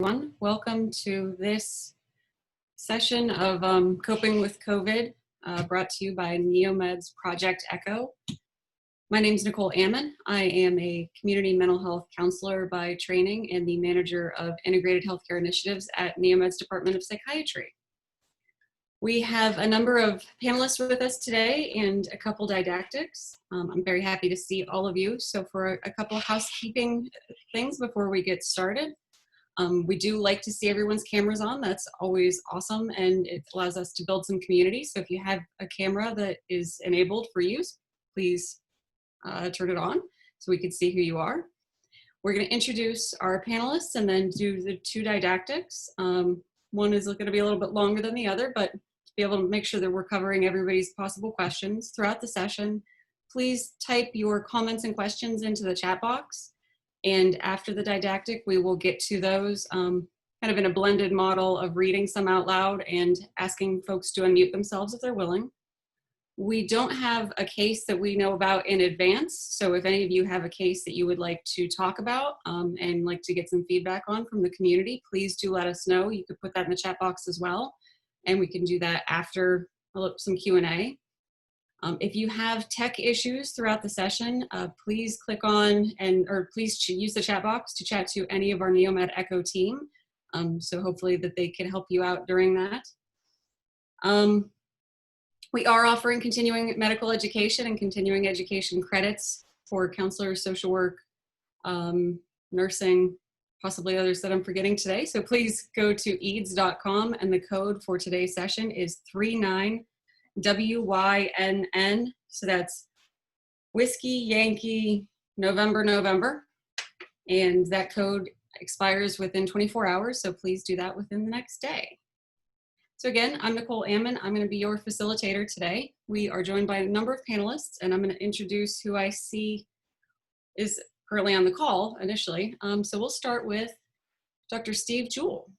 Everyone. Welcome to this session of Coping with COVID, brought to you by NEOMED's Project ECHO. My name is Nicole Ammon. I am a community mental health counselor by training and the manager of integrated healthcare initiatives at NEOMED's Department of Psychiatry. We have a number of panelists with us today and a couple didactics. I'm very happy to see all of you. So for a couple of housekeeping things before we get started. We do like to see everyone's cameras on. That's always awesome, and it allows us to build some community. So if you have a camera that is enabled for use, please turn it on so we can see who you are. We're going to introduce our panelists and then do the two didactics. One is going to be a little bit longer than the other, but to be able to make sure that we're covering everybody's possible questions throughout the session, please type your comments and questions into the chat box. And after the didactic, we will get to those kind of in a blended model of reading some out loud and asking folks to unmute themselves if they're willing. We don't have a case that we know about in advance. So if any of you have a case that you would like to talk about and like to get some feedback on from the community, please do let us know. You could put that in the chat box as well. And we can do that after some Q&A. If you have tech issues throughout the session, please click on or please use the chat box to chat to any of our NEOMED ECHO team. So hopefully that they can help you out during that. We are offering continuing medical education and continuing education credits for counselors, social work, nursing, possibly others that I'm forgetting today. So please go to eads.com, and the code for today's session is 39WYNN, so that's Whiskey Yankee November November, and that code expires within 24 hours, so please do that within the next day. So again, I'm Nicole Ammon. I'm going to be your facilitator today. We are joined by a number of panelists, and I'm going to introduce who I see is currently on the call initially. So we'll start with Dr. Steve Jewell.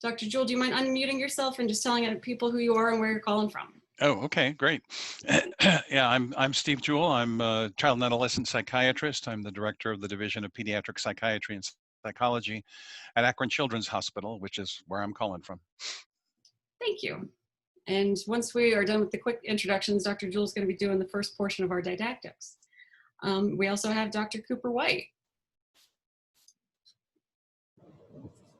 Dr. Jewell, do you mind unmuting yourself and just telling people who you are and where you're calling from? Oh, okay, great. Yeah, I'm Steve Jewell. I'm a child and adolescent psychiatrist. I'm the director of the Division of Pediatric Psychiatry and Psychology at Akron Children's Hospital, which is where I'm calling from. Thank you. And once we are done with the quick introductions, Dr. Jewell is going to be doing the first portion of our didactics. We also have Dr. Cooper White.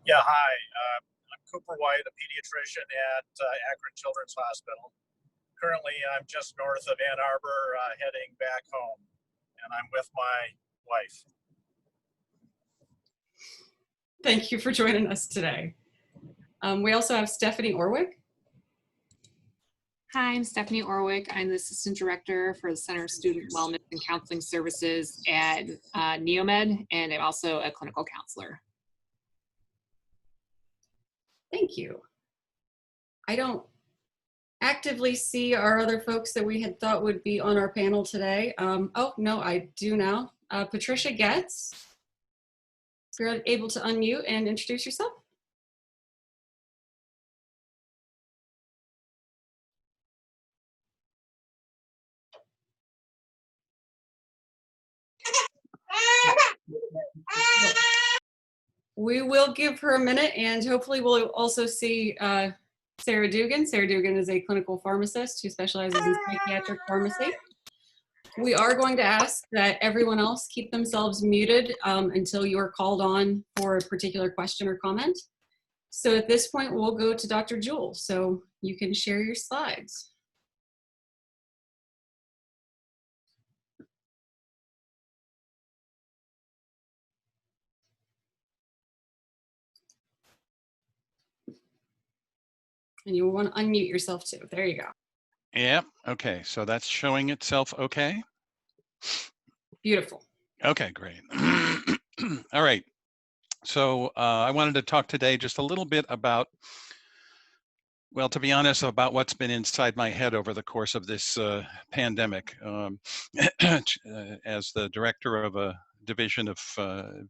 Yeah, hi. I'm Cooper White, a pediatrician at Akron Children's Hospital. Currently, I'm just north of Ann Arbor, heading back home, and I'm with my wife. Thank you for joining us today. We also have Stephanie Orwick. Hi, I'm Stephanie Orwick. I'm the Assistant Director for the Center of Student Wellness and Counseling Services at NEOMED, and I'm also a clinical counselor. Thank you. I don't actively see our other folks that we had thought would be on our panel today. Oh, no, I do now. Patricia Getz, if you're able to unmute and introduce yourself. We will give her a minute, and hopefully we'll also see Sarah Dugan. Sarah Dugan is a clinical pharmacist who specializes in psychiatric pharmacy. We are going to ask that everyone else keep themselves muted until you are called on for a particular question or comment. So at this point, we'll go to Dr. Jewell, so you can share your slides. And you will want to unmute yourself too. There you go. Yep, okay, so that's showing itself okay? Beautiful. Okay, great. All right, so I wanted to talk today just a little bit about, well, to be honest, about what's been inside my head over the course of this pandemic. As the director of a division of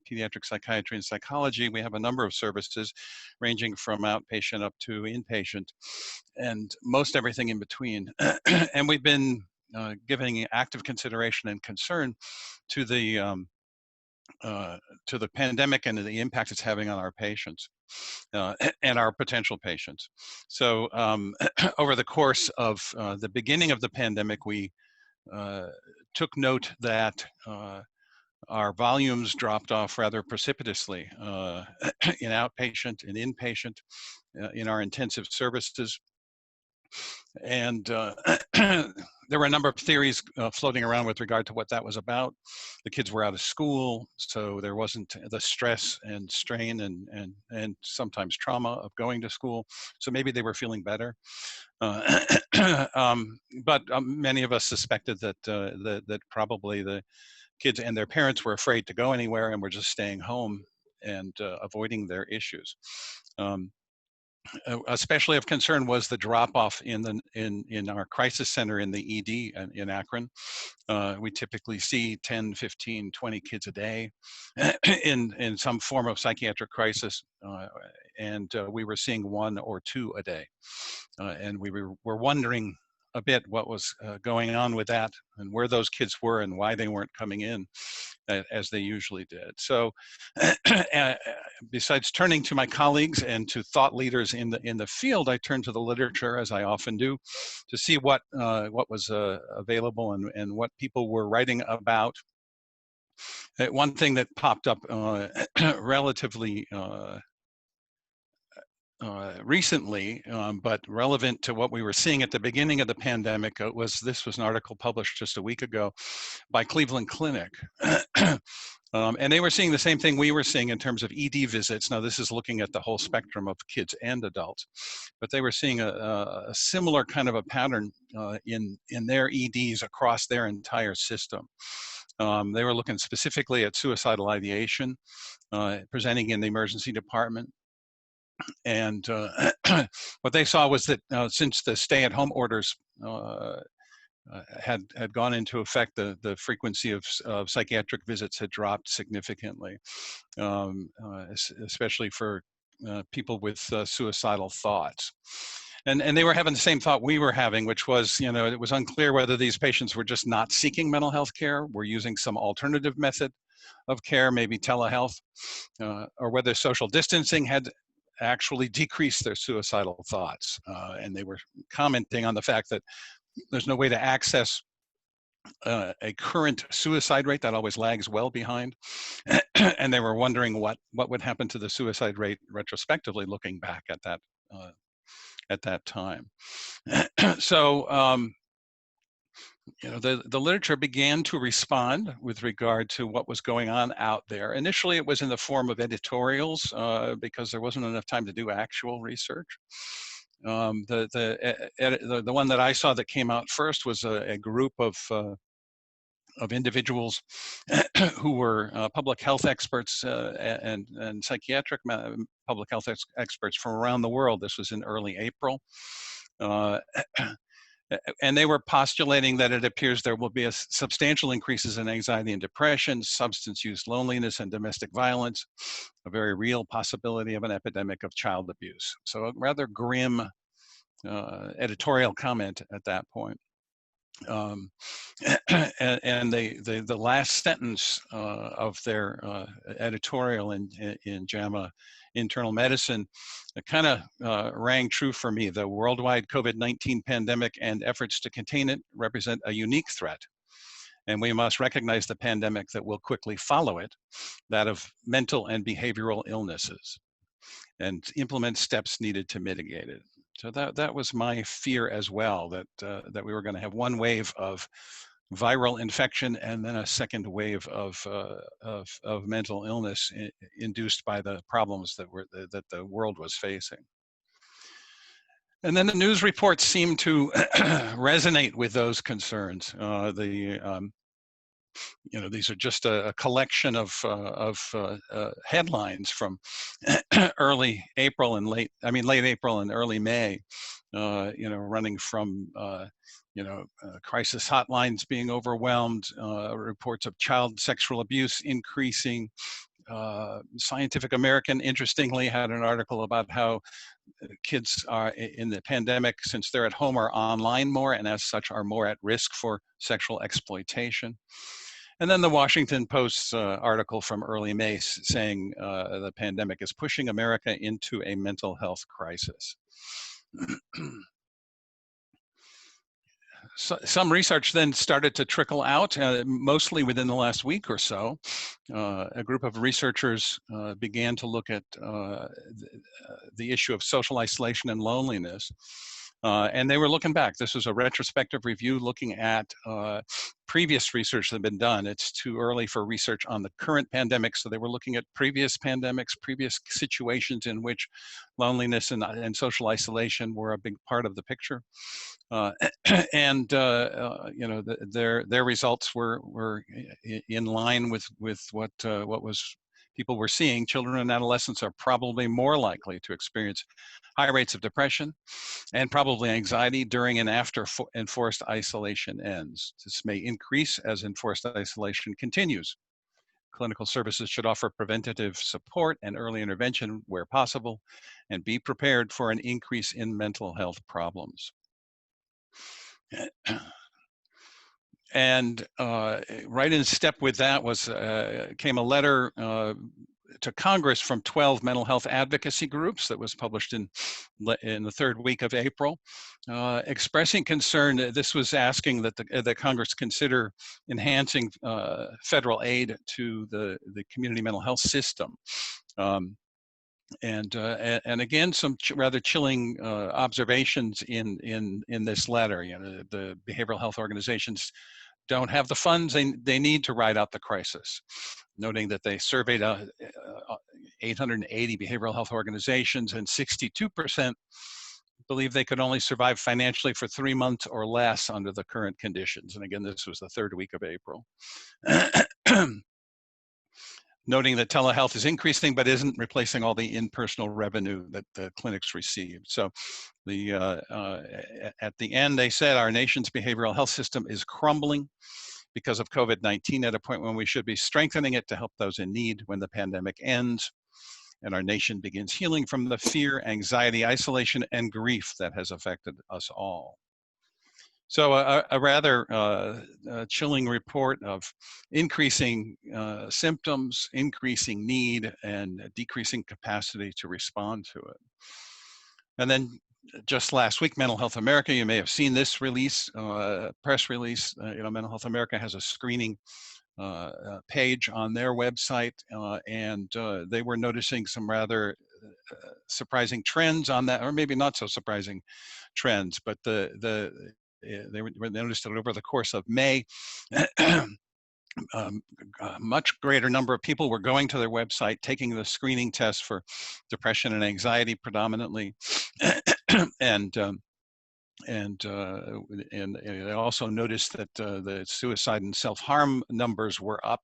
pediatric psychiatry and psychology, we have a number of services ranging from outpatient up to inpatient and most everything in between. And we've been giving active consideration and concern to the to the pandemic and the impact it's having on our patients and our potential patients. So over the course of the beginning of the pandemic, we took note that our volumes dropped off rather precipitously in outpatient and inpatient, in our intensive services. And there were a number of theories floating around with regard to what that was about. The kids were out of school, so there wasn't the stress and strain and sometimes trauma of going to school. So maybe they were feeling better. But many of us suspected that that probably the kids and their parents were afraid to go anywhere and were just staying home and avoiding their issues. Especially of concern was the drop-off in our crisis center in the ED in Akron. We typically see 10, 15, 20 kids a day in some form of psychiatric crisis, and we were seeing 1 or 2 a day. And we were wondering a bit what was going on with that and where those kids were and why they weren't coming in as they usually did. So besides turning to my colleagues and to thought leaders in the field, I turned to the literature, as I often do, to see what was available and what people were writing about. One thing that popped up relatively recently, but relevant to what we were seeing at the beginning of the pandemic, this was an article published just a week ago by Cleveland Clinic. And they were seeing the same thing we were seeing in terms of ED visits. Now, this is looking at the whole spectrum of kids and adults, but they were seeing a similar kind of a pattern in their EDs across their entire system. They were looking specifically at suicidal ideation, presenting in the emergency department. And what they saw was that since the stay-at-home orders had gone into effect, the frequency of psychiatric visits had dropped significantly, especially for people with suicidal thoughts. And they were having the same thought we were having, which was, it was unclear whether these patients were just not seeking mental health care, were using some alternative method of care, maybe telehealth, or whether social distancing had actually decreased their suicidal thoughts. And they were commenting on the fact that there's no way to access a current suicide rate that always lags well behind. And they were wondering what would happen to the suicide rate retrospectively, looking back at that time. So, the literature began to respond with regard to what was going on out there. Initially, it was in the form of editorials because there wasn't enough time to do actual research. The one that I saw that came out first was a group of individuals who were public health experts and psychiatric public health experts from around the world. This was in early April. And they were postulating that it appears there will be substantial increases in anxiety and depression, substance use, loneliness, and domestic violence, a very real possibility of an epidemic of child abuse. So a rather grim editorial comment at that point. And the last sentence of their editorial in JAMA Internal Medicine kind of rang true for me. The worldwide COVID-19 pandemic and efforts to contain it represent a unique threat, and we must recognize the pandemic that will quickly follow it, that of mental and behavioral illnesses, and implement steps needed to mitigate it. So that was my fear as well, that we were going to have one wave of viral infection and then a second wave of mental illness induced by the problems that the world was facing. And then the news reports seemed to resonate with those concerns. These are just a collection of headlines from early April and late April and early May, running from crisis hotlines being overwhelmed, reports of child sexual abuse increasing. Scientific American, interestingly, had an article about how kids are in the pandemic, since they're at home, are online more and as such are more at risk for sexual exploitation. And then the Washington Post's article from early May saying the pandemic is pushing America into a mental health crisis. So, some research then started to trickle out, mostly within the last week or so. A group of researchers began to look at the issue of social isolation and loneliness. And they were looking back. This was a retrospective review looking at previous research that had been done. It's too early for research on the current pandemic, so they were looking at previous pandemics, previous situations in which loneliness and social isolation were a big part of the picture. And you know, their results were in line with what was people were seeing. Children and adolescents are probably more likely to experience high rates of depression and probably anxiety during and after enforced isolation ends. This may increase as enforced isolation continues. Clinical services should offer preventative support and early intervention where possible, and be prepared for an increase in mental health problems. And right in step with that was came a letter to Congress from 12 mental health advocacy groups that was published in the third week of April, expressing concern. This was asking that the Congress consider enhancing federal aid to the community mental health system. And again, some rather chilling observations in this letter. You know, the behavioral health organizations don't have the funds they need to ride out the crisis, noting that they surveyed 880 behavioral health organizations, and 62% believe they could only survive financially for 3 months or less under the current conditions. And again, this was the third week of April. Noting that telehealth is increasing, but isn't replacing all the in-personal revenue that the clinics receive. So at the end, they said our nation's behavioral health system is crumbling because of COVID-19 at a point when we should be strengthening it to help those in need when the pandemic ends and our nation begins healing from the fear, anxiety, isolation, and grief that has affected us all. So a rather chilling report of increasing symptoms, increasing need, and decreasing capacity to respond to it. And then just last week, Mental Health America, you may have seen this release, press release. You know, Mental Health America has a screening page on their website, and they were noticing some rather surprising trends on that, or maybe not so surprising trends, but they noticed that over the course of May, a much greater number of people were going to their website, taking the screening test for depression and anxiety predominantly, and they also noticed that the suicide and self-harm numbers were up.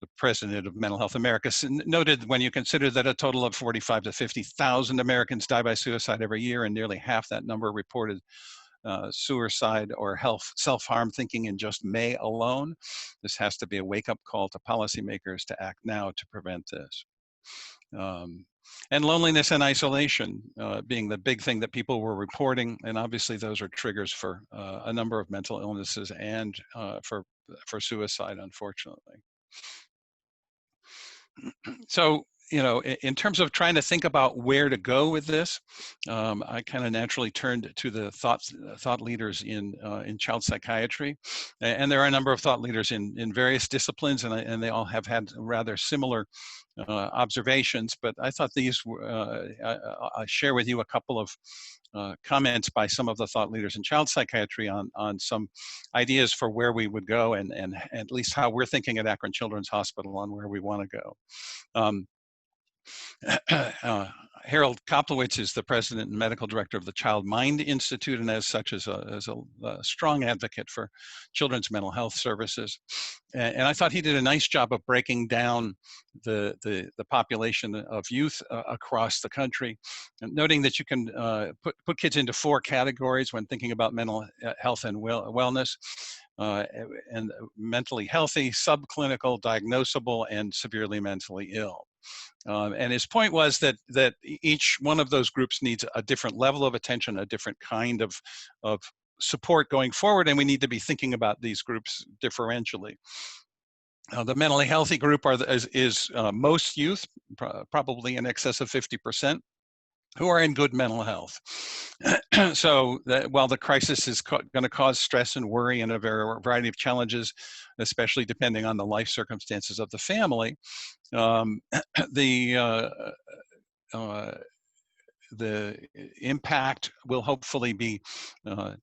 The president of Mental Health America noted, when you consider that a total of 45 to 50,000 Americans die by suicide every year, and nearly half that number reported suicide or self-harm thinking in just May alone, this has to be a wake-up call to policymakers to act now to prevent this. And loneliness and isolation being the big thing that people were reporting, and obviously those are triggers for a number of mental illnesses and for suicide, unfortunately. So, you know, in terms of trying to think about where to go with this, I kind of naturally turned to the thought leaders in child psychiatry, and there are a number of thought leaders in various disciplines, and they all have had rather similar observations. But I thought these I'll share with you a couple of comments by some of the thought leaders in child psychiatry on some ideas for where we would go, and at least how we're thinking at Akron Children's Hospital on where we want to go. Harold Koplowitz is the president and medical director of the Child Mind Institute, and as such is a strong advocate for children's mental health services. And I thought he did a nice job of breaking down the population of youth across the country, and noting that you can put kids into 4 categories when thinking about mental health and wellness. And mentally healthy, subclinical, diagnosable, and severely mentally ill. And his point was that each one of those groups needs a different level of attention, a different kind of support going forward, and we need to be thinking about these groups differentially. The mentally healthy group is most youth, probably in excess of 50%, who are in good mental health. So while the crisis is going to cause stress and worry and a variety of challenges, especially depending on the life circumstances of the family, the impact will hopefully be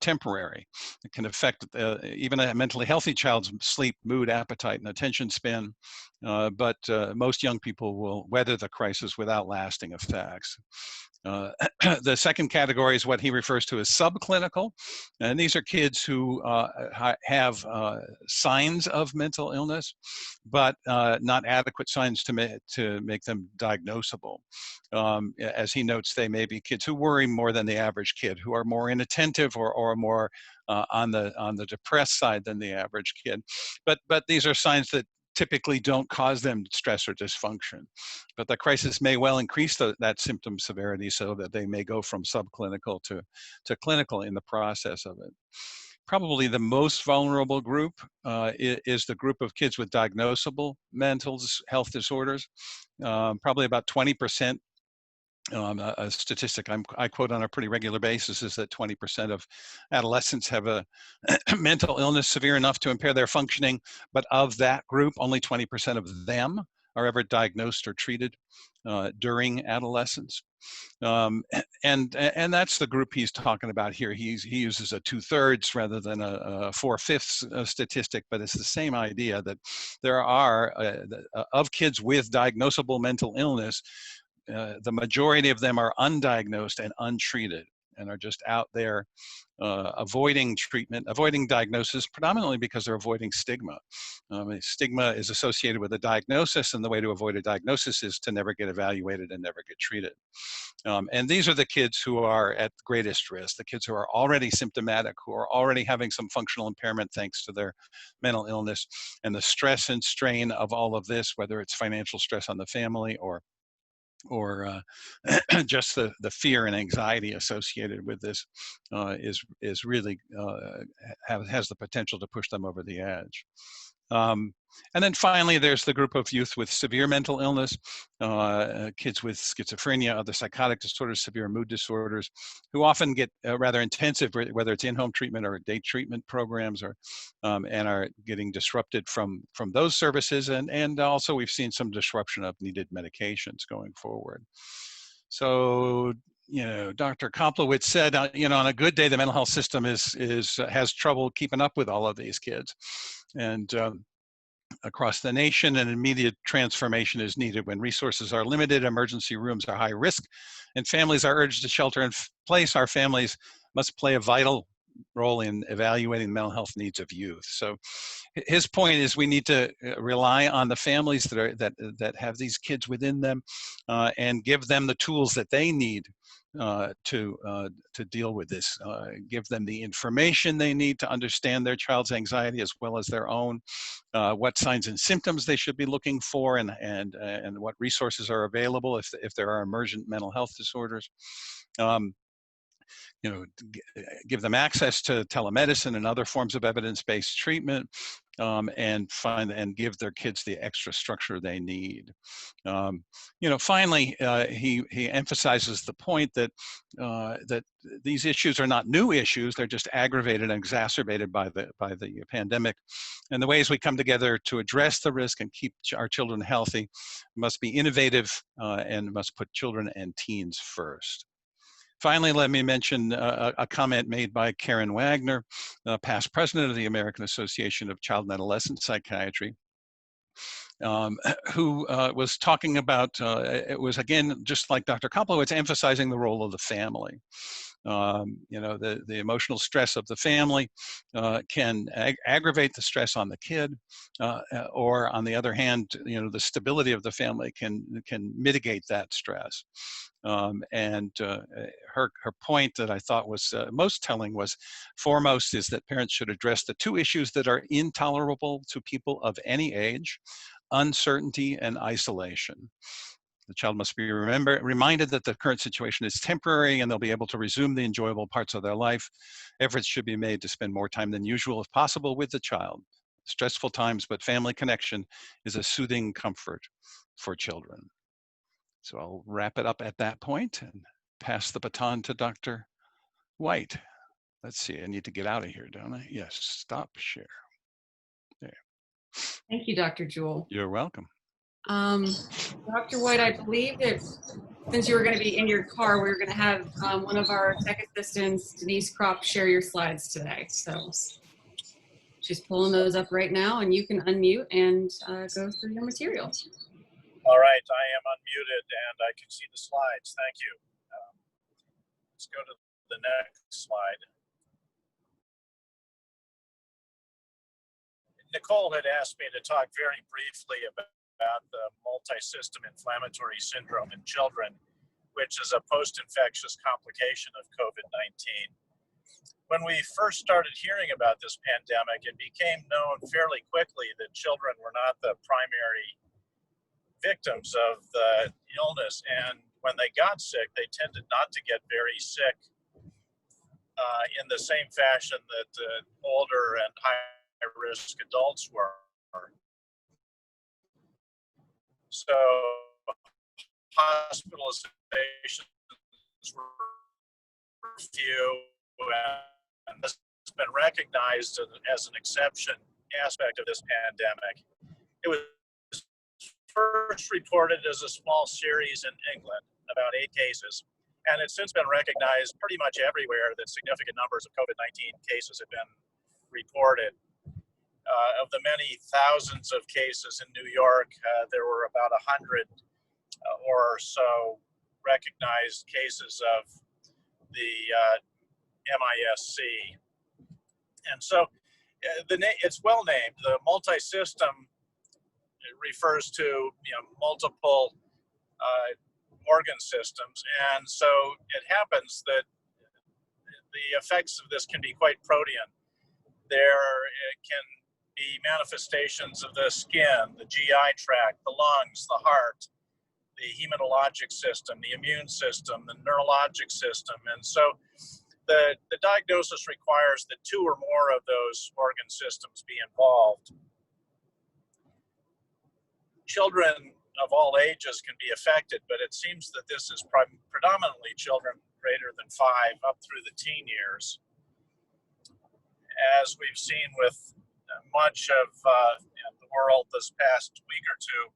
temporary. It can affect even a mentally healthy child's sleep, mood, appetite, and attention span, but most young people will weather the crisis without lasting effects. The second category is what he refers to as subclinical, and these are kids who have signs of mental illness, but not adequate signs to make them diagnosable. As he notes, they may be kids who worry more than the average kid, who are more inattentive or more on the depressed side than the average kid. But these are signs that typically don't cause them stress or dysfunction. But the crisis may well increase that symptom severity so that they may go from subclinical to clinical in the process of it. Probably the most vulnerable group is the group of kids with diagnosable mental health disorders. Probably about 20%. A statistic I quote on a pretty regular basis is that 20% of adolescents have a mental illness severe enough to impair their functioning, but of that group, only 20% of them are ever diagnosed or treated during adolescence. And that's the group he's talking about here. He uses a 2/3 rather than a 4/5 statistic, but it's the same idea that there are, of kids with diagnosable mental illness, the majority of them are undiagnosed and untreated and are just out there avoiding treatment, avoiding diagnosis, predominantly because they're avoiding stigma. Stigma is associated with a diagnosis, and the way to avoid a diagnosis is to never get evaluated and never get treated. And these are the kids who are at greatest risk, the kids who are already symptomatic, who are already having some functional impairment thanks to their mental illness, and the stress and strain of all of this, whether it's financial stress on the family or just the fear and anxiety associated with this is really has the potential to push them over the edge. And then finally, there's the group of youth with severe mental illness, kids with schizophrenia, other psychotic disorders, severe mood disorders, who often get rather intensive, whether it's in-home treatment or day treatment programs, or and are getting disrupted from those services. And also we've seen some disruption of needed medications going forward. So, Dr. Koplowitz said, on a good day, the mental health system has trouble keeping up with all of these kids. And across the nation, an immediate transformation is needed. When resources are limited, emergency rooms are high risk, and families are urged to shelter in place, our families must play a vital role in evaluating the mental health needs of youth. So his point is we need to rely on the families that have these kids within them and give them the tools that they need to deal with this, give them the information they need to understand their child's anxiety as well as their own, what signs and symptoms they should be looking for, and what resources are available if there are emergent mental health disorders. Give them access to telemedicine and other forms of evidence-based treatment, and give their kids the extra structure they need. Finally, he emphasizes the point that that these issues are not new issues; they're just aggravated and exacerbated by the pandemic. And the ways we come together to address the risk and keep our children healthy must be innovative and must put children and teens first. Finally, let me mention a comment made by Karen Wagner, past president of the American Association of Child and Adolescent Psychiatry, who was talking about, it was again, just like Dr. Koplowitz, emphasizing the role of the family. The emotional stress of the family can aggravate the stress on the kid, or on the other hand, the stability of the family can mitigate that stress. Her point that I thought was most telling was, foremost is that parents should address the two issues that are intolerable to people of any age: uncertainty and isolation. The child must be reminded that the current situation is temporary and they'll be able to resume the enjoyable parts of their life. Efforts should be made to spend more time than usual if possible with the child. Stressful times, but family connection is a soothing comfort for children. So I'll wrap it up at that point and pass the baton to Dr. White. Let's see, I need to get out of here, don't I? Yes, stop share. There. Thank you, Dr. Jewell. You're welcome. Dr. White, I believe that since you were going to be in your car, we were going to have one of our tech assistants, Denise Kropp, share your slides today. So she's pulling those up right now, and you can unmute and go through your material. All right, I am unmuted and I can see the slides. Thank you. Let's go to the next slide. Nicole had asked me to talk very briefly about the multi-system inflammatory syndrome in children, which is a post-infectious complication of COVID-19. When we first started hearing about this pandemic, it became known fairly quickly that children were not the primary victims of the illness, and when they got sick, they tended not to get very sick in the same fashion that older and high-risk adults were. So hospitalizations were few, and this has been recognized as an exception aspect of this pandemic. It was first reported as a small series in England, about 8 cases, and it's since been recognized pretty much everywhere that significant numbers of COVID-19 cases have been reported. Of the many thousands of cases in New York, there were about 100 or so recognized cases of the MIS-C. And so it's well named. The multi-system refers to multiple organ systems. And so it happens that the effects of this can be quite protean. There can be manifestations of the skin, the GI tract, the lungs, the heart, the hematologic system, the immune system, the neurologic system. And so the diagnosis requires that 2 or more of those organ systems be involved. Children of all ages can be affected, but it seems that this is predominantly children greater than 5 up through the teen years. As we've seen with much of the world this past week or two,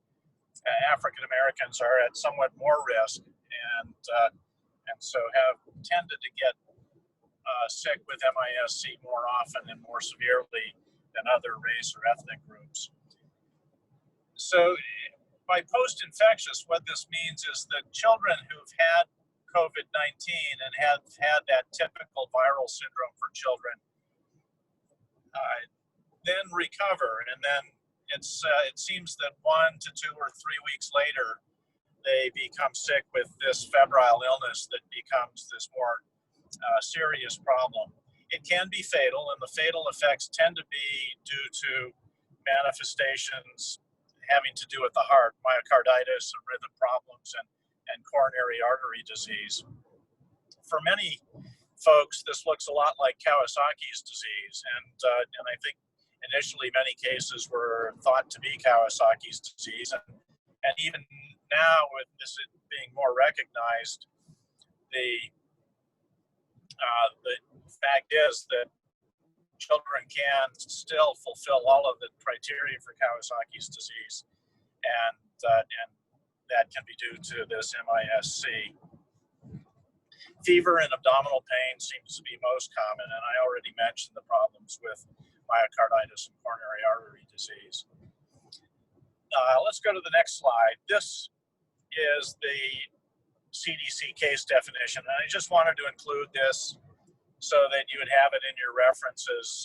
African Americans are at somewhat more risk and so have tended to get sick with MIS-C more often and more severely than other race or ethnic groups. So by post-infectious, what this means is that children who've had COVID-19 and have had that typical viral syndrome for children then recover, and then it seems that 1 to 2 or 3 weeks later, they become sick with this febrile illness that becomes this more serious problem. It can be fatal, and the fatal effects tend to be due to manifestations having to do with the heart, myocarditis, and rhythm problems, and coronary artery disease. For many folks, this looks a lot like Kawasaki's disease, and I think initially many cases were thought to be Kawasaki's disease, and even now with this being more recognized, the fact is that children can still fulfill all of the criteria for Kawasaki's disease, and that can be due to this MIS-C. Fever and abdominal pain seems to be most common, and I already mentioned the problems with myocarditis and coronary artery disease. Let's go to the next slide. This is the CDC case definition, and I just wanted to include this so that you would have it in your references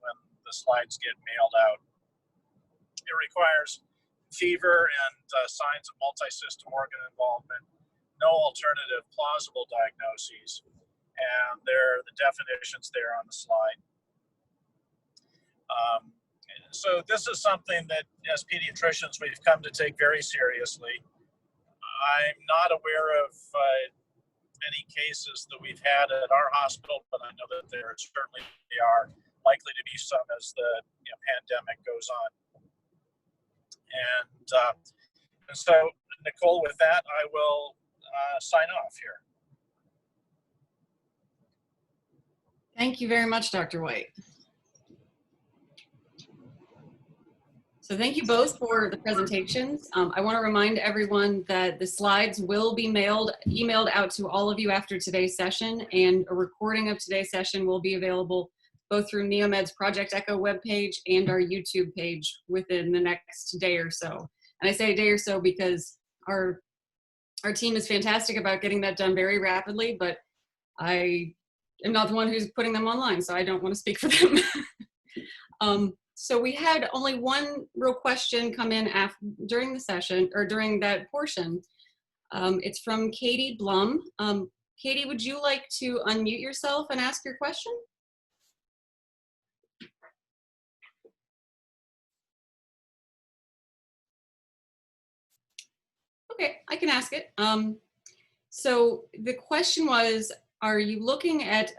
when the slides get mailed out. It requires fever and signs of multi-system organ involvement, no alternative plausible diagnoses, and there are the definitions there on the slide. So this is something that as pediatricians we've come to take very seriously. I'm not aware of any cases that we've had at our hospital, but I know that there certainly are likely to be some as the pandemic goes on. And so, Nicole, with that, I will sign off here. Thank you very much, Dr. White. So thank you both for the presentations. I want to remind everyone that the slides will be emailed out to all of you after today's session, and a recording of today's session will be available both through NEOMED's Project Echo webpage and our YouTube page within the next day or so. And I say a day or so because our team is fantastic about getting that done very rapidly, but I am not the one who's putting them online, so I don't want to speak for them. So we had only one real question come in during the session, or during that portion. It's from Katie Blum. Katie, would you like to unmute yourself and ask your question? Okay, I can ask it. So the question was, are you looking at,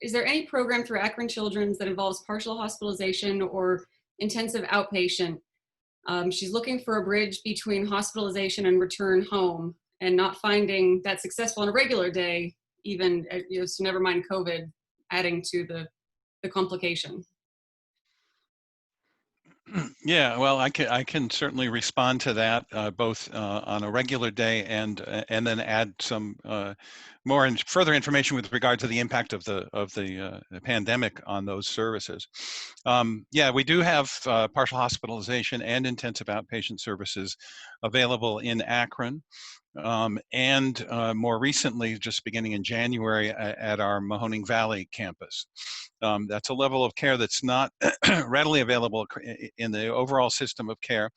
is there any program through Akron Children's that involves partial hospitalization or intensive outpatient? She's looking for a bridge between hospitalization and return home, and not finding that successful on a regular day, even, so never mind COVID adding to the complication. Yeah, well, I can certainly respond to that both on a regular day and then add some more and further information with regard to the impact of the pandemic on those services. Yeah, we do have partial hospitalization and intensive outpatient services available in Akron. And more recently, just beginning in January, at our Mahoning Valley campus. That's a level of care that's not readily available in the overall system of care,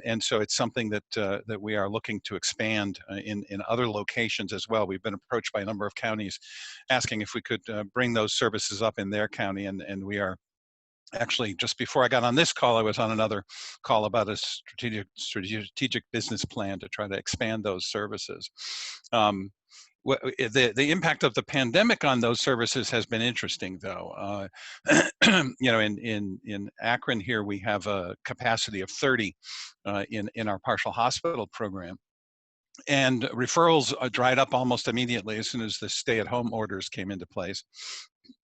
and so it's something that that we are looking to expand in other locations as well. We've been approached by a number of counties asking if we could bring those services up in their county, and we are. Actually, just before I got on this call, I was on another call about a strategic business plan to try to expand those services. The impact of the pandemic on those services has been interesting, though. In Akron here, we have a capacity of 30 in our partial hospital program. And referrals dried up almost immediately as soon as the stay-at-home orders came into place.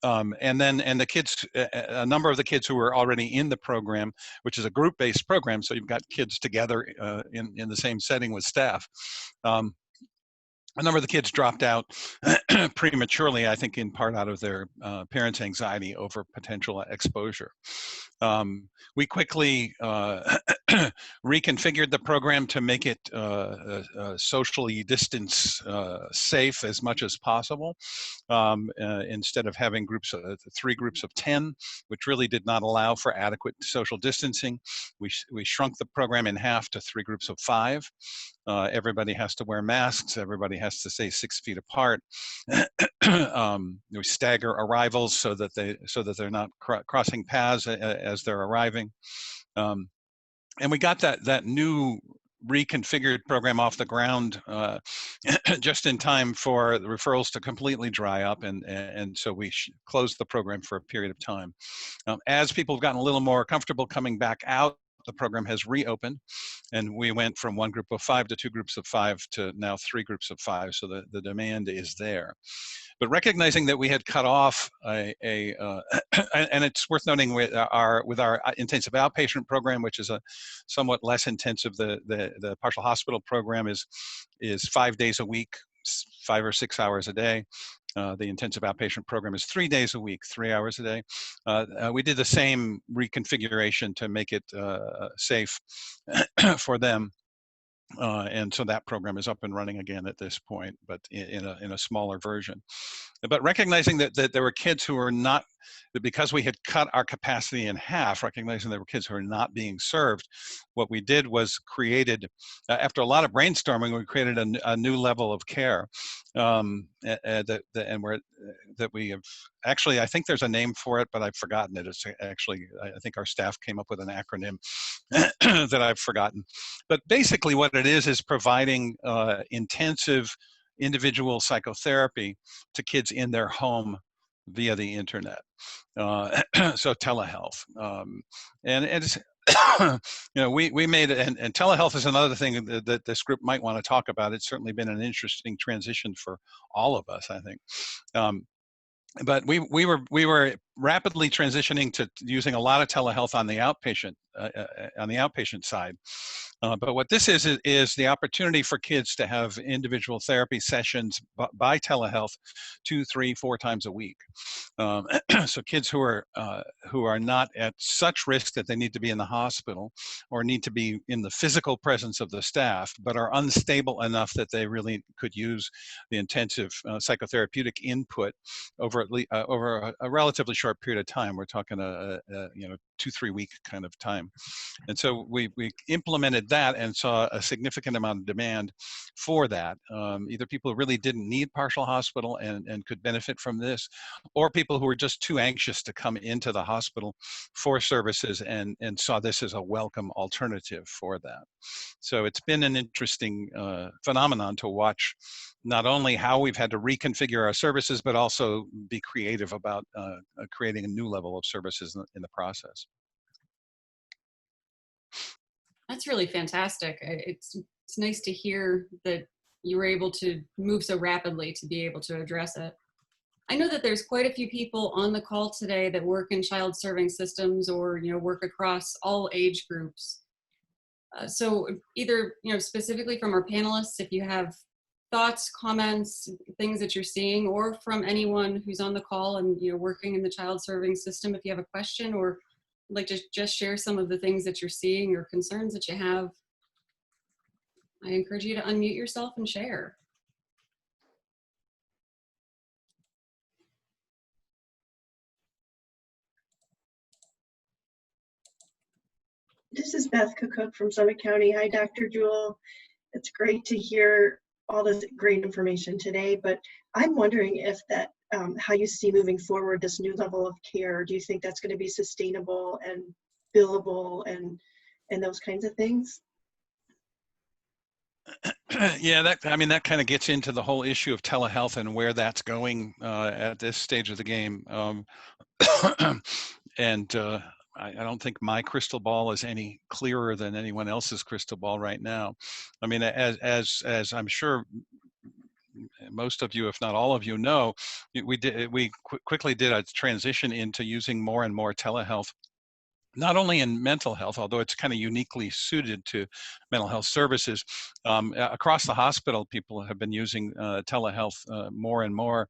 And the kids, a number of the kids who were already in the program, which is a group-based program, so you've got kids together in the same setting with staff. A number of the kids dropped out prematurely, I think in part out of their parents' anxiety over potential exposure. We quickly reconfigured the program to make it socially distance safe as much as possible. Instead of having groups, 3 groups of 10, which really did not allow for adequate social distancing, we shrunk the program in half to 3 groups of 5. Everybody has to wear masks. Everybody has to stay 6 feet apart. We stagger arrivals so that they're not crossing paths as they're arriving. And we got that new reconfigured program off the ground just in time for the referrals to completely dry up, and so we closed the program for a period of time. As people have gotten a little more comfortable coming back out, the program has reopened, and we went from 1 group of 5 to 2 groups of 5 to now 3 groups of 5, so the demand is there. But recognizing that we had cut off and it's worth noting with our intensive outpatient program, which is a somewhat less intensive, the partial hospital program is 5 days a week, 5 or 6 hours a day. The intensive outpatient program is 3 days a week, 3 hours a day. We did the same reconfiguration to make it safe for them. And so that program is up and running again at this point, but in a smaller version. but recognizing that there were kids who were not, because we had cut our capacity in half, recognizing there were kids who were not being served, what we did was created, after a lot of brainstorming, we created a new level of care that we have, actually, I think there's a name for it, but I've forgotten it. It's actually, I think our staff came up with an acronym that I've forgotten. But basically what it is providing intensive individual psychotherapy to kids in their home via the internet. So telehealth, and it's we made it, and telehealth is another thing that this group might want to talk about. It's certainly been an interesting transition for all of us, I think. But we were rapidly transitioning to using a lot of telehealth on the outpatient side. But what this is the opportunity for kids to have individual therapy sessions by telehealth 2, 3, 4 times a week. So kids who are not at such risk that they need to be in the hospital or need to be in the physical presence of the staff, but are unstable enough that they really could use the intensive psychotherapeutic input over a relatively short period of time. We're talking a 2-3 week kind of time. And so we implemented that and saw a significant amount of demand for that. Either people who really didn't need partial hospital and could benefit from this, or people who were just too anxious to come into the hospital for services and saw this as a welcome alternative for that. So it's been an interesting phenomenon to watch, not only how we've had to reconfigure our services, but also be creative about creating a new level of services in the process. That's really fantastic. It's nice to hear that you were able to move so rapidly to be able to address it. I know that there's quite a few people on the call today that work in child serving systems or work across all age groups. So either specifically from our panelists, if you have thoughts, comments, things that you're seeing, or from anyone who's on the call and working in the child serving system, if you have a question or like to just share some of the things that you're seeing or concerns that you have, I encourage you to unmute yourself and share. This is Beth Cook from Summit County. Hi, Dr. Jewell. It's great to hear all this great information today, but I'm wondering if that, how you see moving forward this new level of care. Do you think that's going to be sustainable and billable and those kinds of things? Yeah, that kind of gets into the whole issue of telehealth and where that's going at this stage of the game. And I don't think my crystal ball is any clearer than anyone else's crystal ball right now. I mean, as I'm sure most of you, if not all of you, know, we quickly did a transition into using more and more telehealth, not only in mental health, although it's kind of uniquely suited to mental health services. Across the hospital, people have been using telehealth more and more,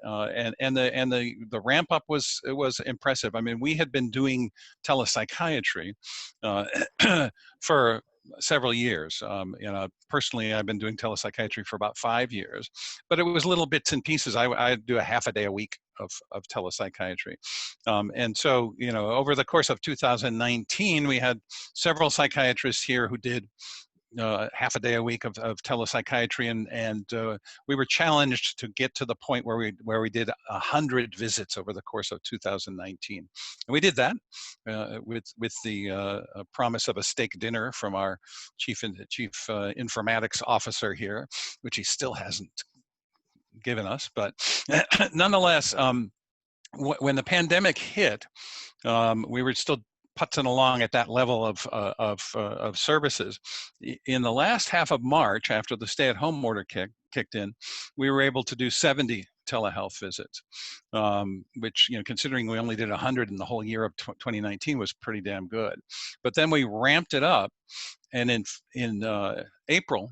and the ramp up was impressive. I mean, we had been doing telepsychiatry for several years. Personally, I've been doing telepsychiatry for about 5 years, but it was little bits and pieces. I'd do a half a day a week of telepsychiatry. And so, over the course of 2019, we had several psychiatrists here who did half a day a week of telepsychiatry, and we were challenged to get to the point where we did 100 visits over the course of 2019, and we did that with the promise of a steak dinner from our chief informatics officer here, which he still hasn't given us, but nonetheless, when the pandemic hit, we were still putzing along at that level of services. In the last half of March, after the stay-at-home order kicked in, we were able to do 70 telehealth visits, which, considering we only did 100 in the whole year of 2019, was pretty damn good. But then we ramped it up, and in April,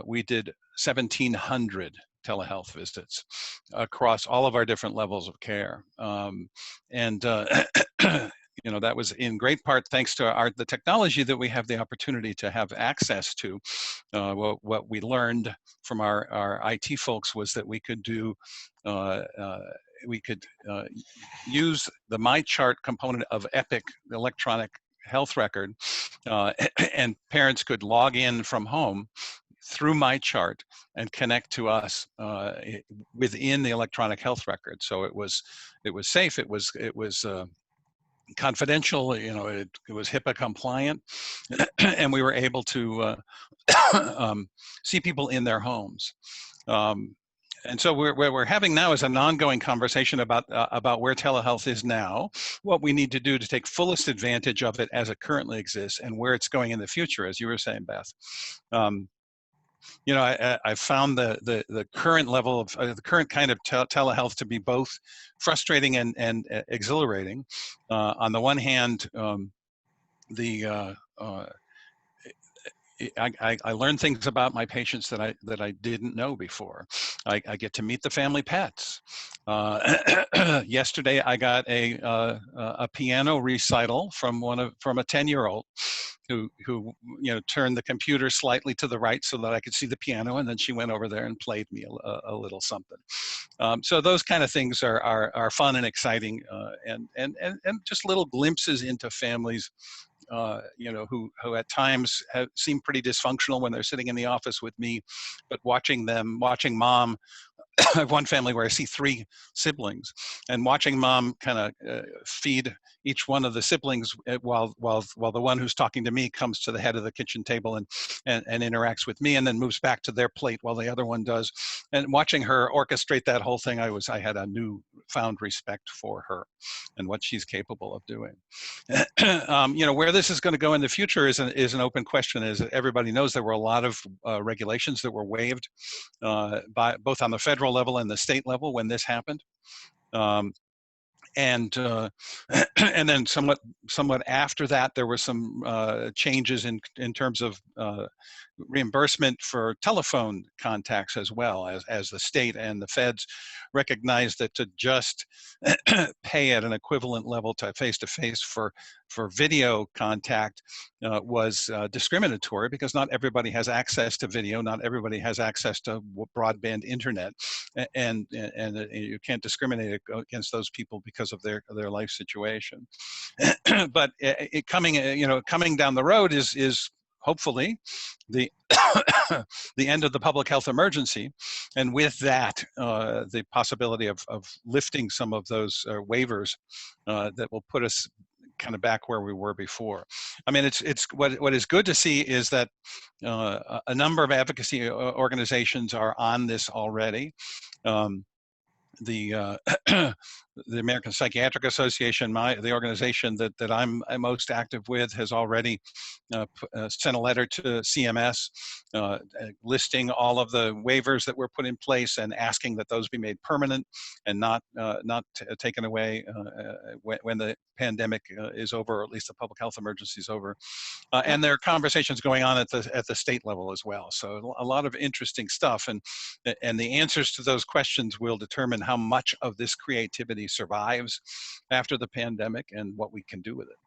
we did 1,700 telehealth visits across all of our different levels of care. that was in great part thanks to the technology that we have the opportunity to have access to. What we learned from our IT folks was that we could do, use the MyChart component of Epic, the electronic health record, and parents could log in from home through MyChart and connect to us within the electronic health record. So it was safe. It was confidential. It was HIPAA compliant, and we were able to see people in their homes. And so where we're having now is an ongoing conversation about where telehealth is now, what we need to do to take fullest advantage of it as it currently exists, and where it's going in the future, as you were saying, Beth. I found the current level of the current kind of telehealth to be both frustrating and exhilarating. On the one hand, I learned things about my patients that I didn't know before. I get to meet the family pets. Yesterday, I got a piano recital from a 10-year-old who turned the computer slightly to the right so that I could see the piano, and then she went over there and played me a little something. So those kind of things are fun and exciting, and just little glimpses into families who at times seem pretty dysfunctional when they're sitting in the office with me, but watching mom. I have one family where I see 3 siblings, and watching mom kind of feed each one of the siblings while the one who's talking to me comes to the head of the kitchen table and interacts with me, and then moves back to their plate while the other one does. And watching her orchestrate that whole thing, I had a newfound respect for her and what she's capable of doing. Where this is going to go in the future is an open question. As everybody knows, there were a lot of regulations that were waived by both on the federal level and the state level when this happened. And then somewhat after that, there were some changes in terms of reimbursement for telephone contacts as well, as the state and the feds recognized that to just pay at an equivalent level to face-to-face for video contact was discriminatory, because not everybody has access to video, not everybody has access to broadband internet, and you can't discriminate against those people because of their life situation. But coming down the road is hopefully the the end of the public health emergency, and with that the possibility of lifting some of those waivers that will put us kind of back where we were before. I mean, it's what is good to see is that a number of advocacy organizations are on this already. The American Psychiatric Association, the organization that I'm most active with, has already sent a letter to CMS listing all of the waivers that were put in place and asking that those be made permanent and not taken away when the pandemic is over, or at least the public health emergency is over. And there are conversations going on at the state level as well. So a lot of interesting stuff, and the answers to those questions will determine how much of this creativity survives after the pandemic and what we can do with it.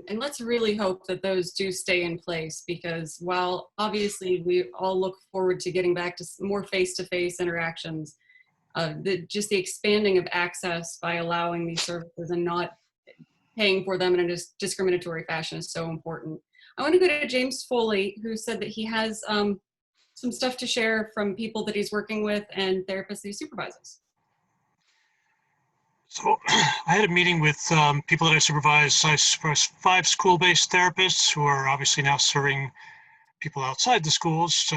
And let's really hope that those do stay in place, because while obviously we all look forward to getting back to more face-to-face interactions, just the expanding of access by allowing these services and not paying for them in a discriminatory fashion is so important. I want to go to James Foley, who said that he has some stuff to share from people that he's working with and therapists that he supervises. So I had a meeting with people that I supervise. I supervise 5 school-based therapists who are obviously now serving people outside the schools,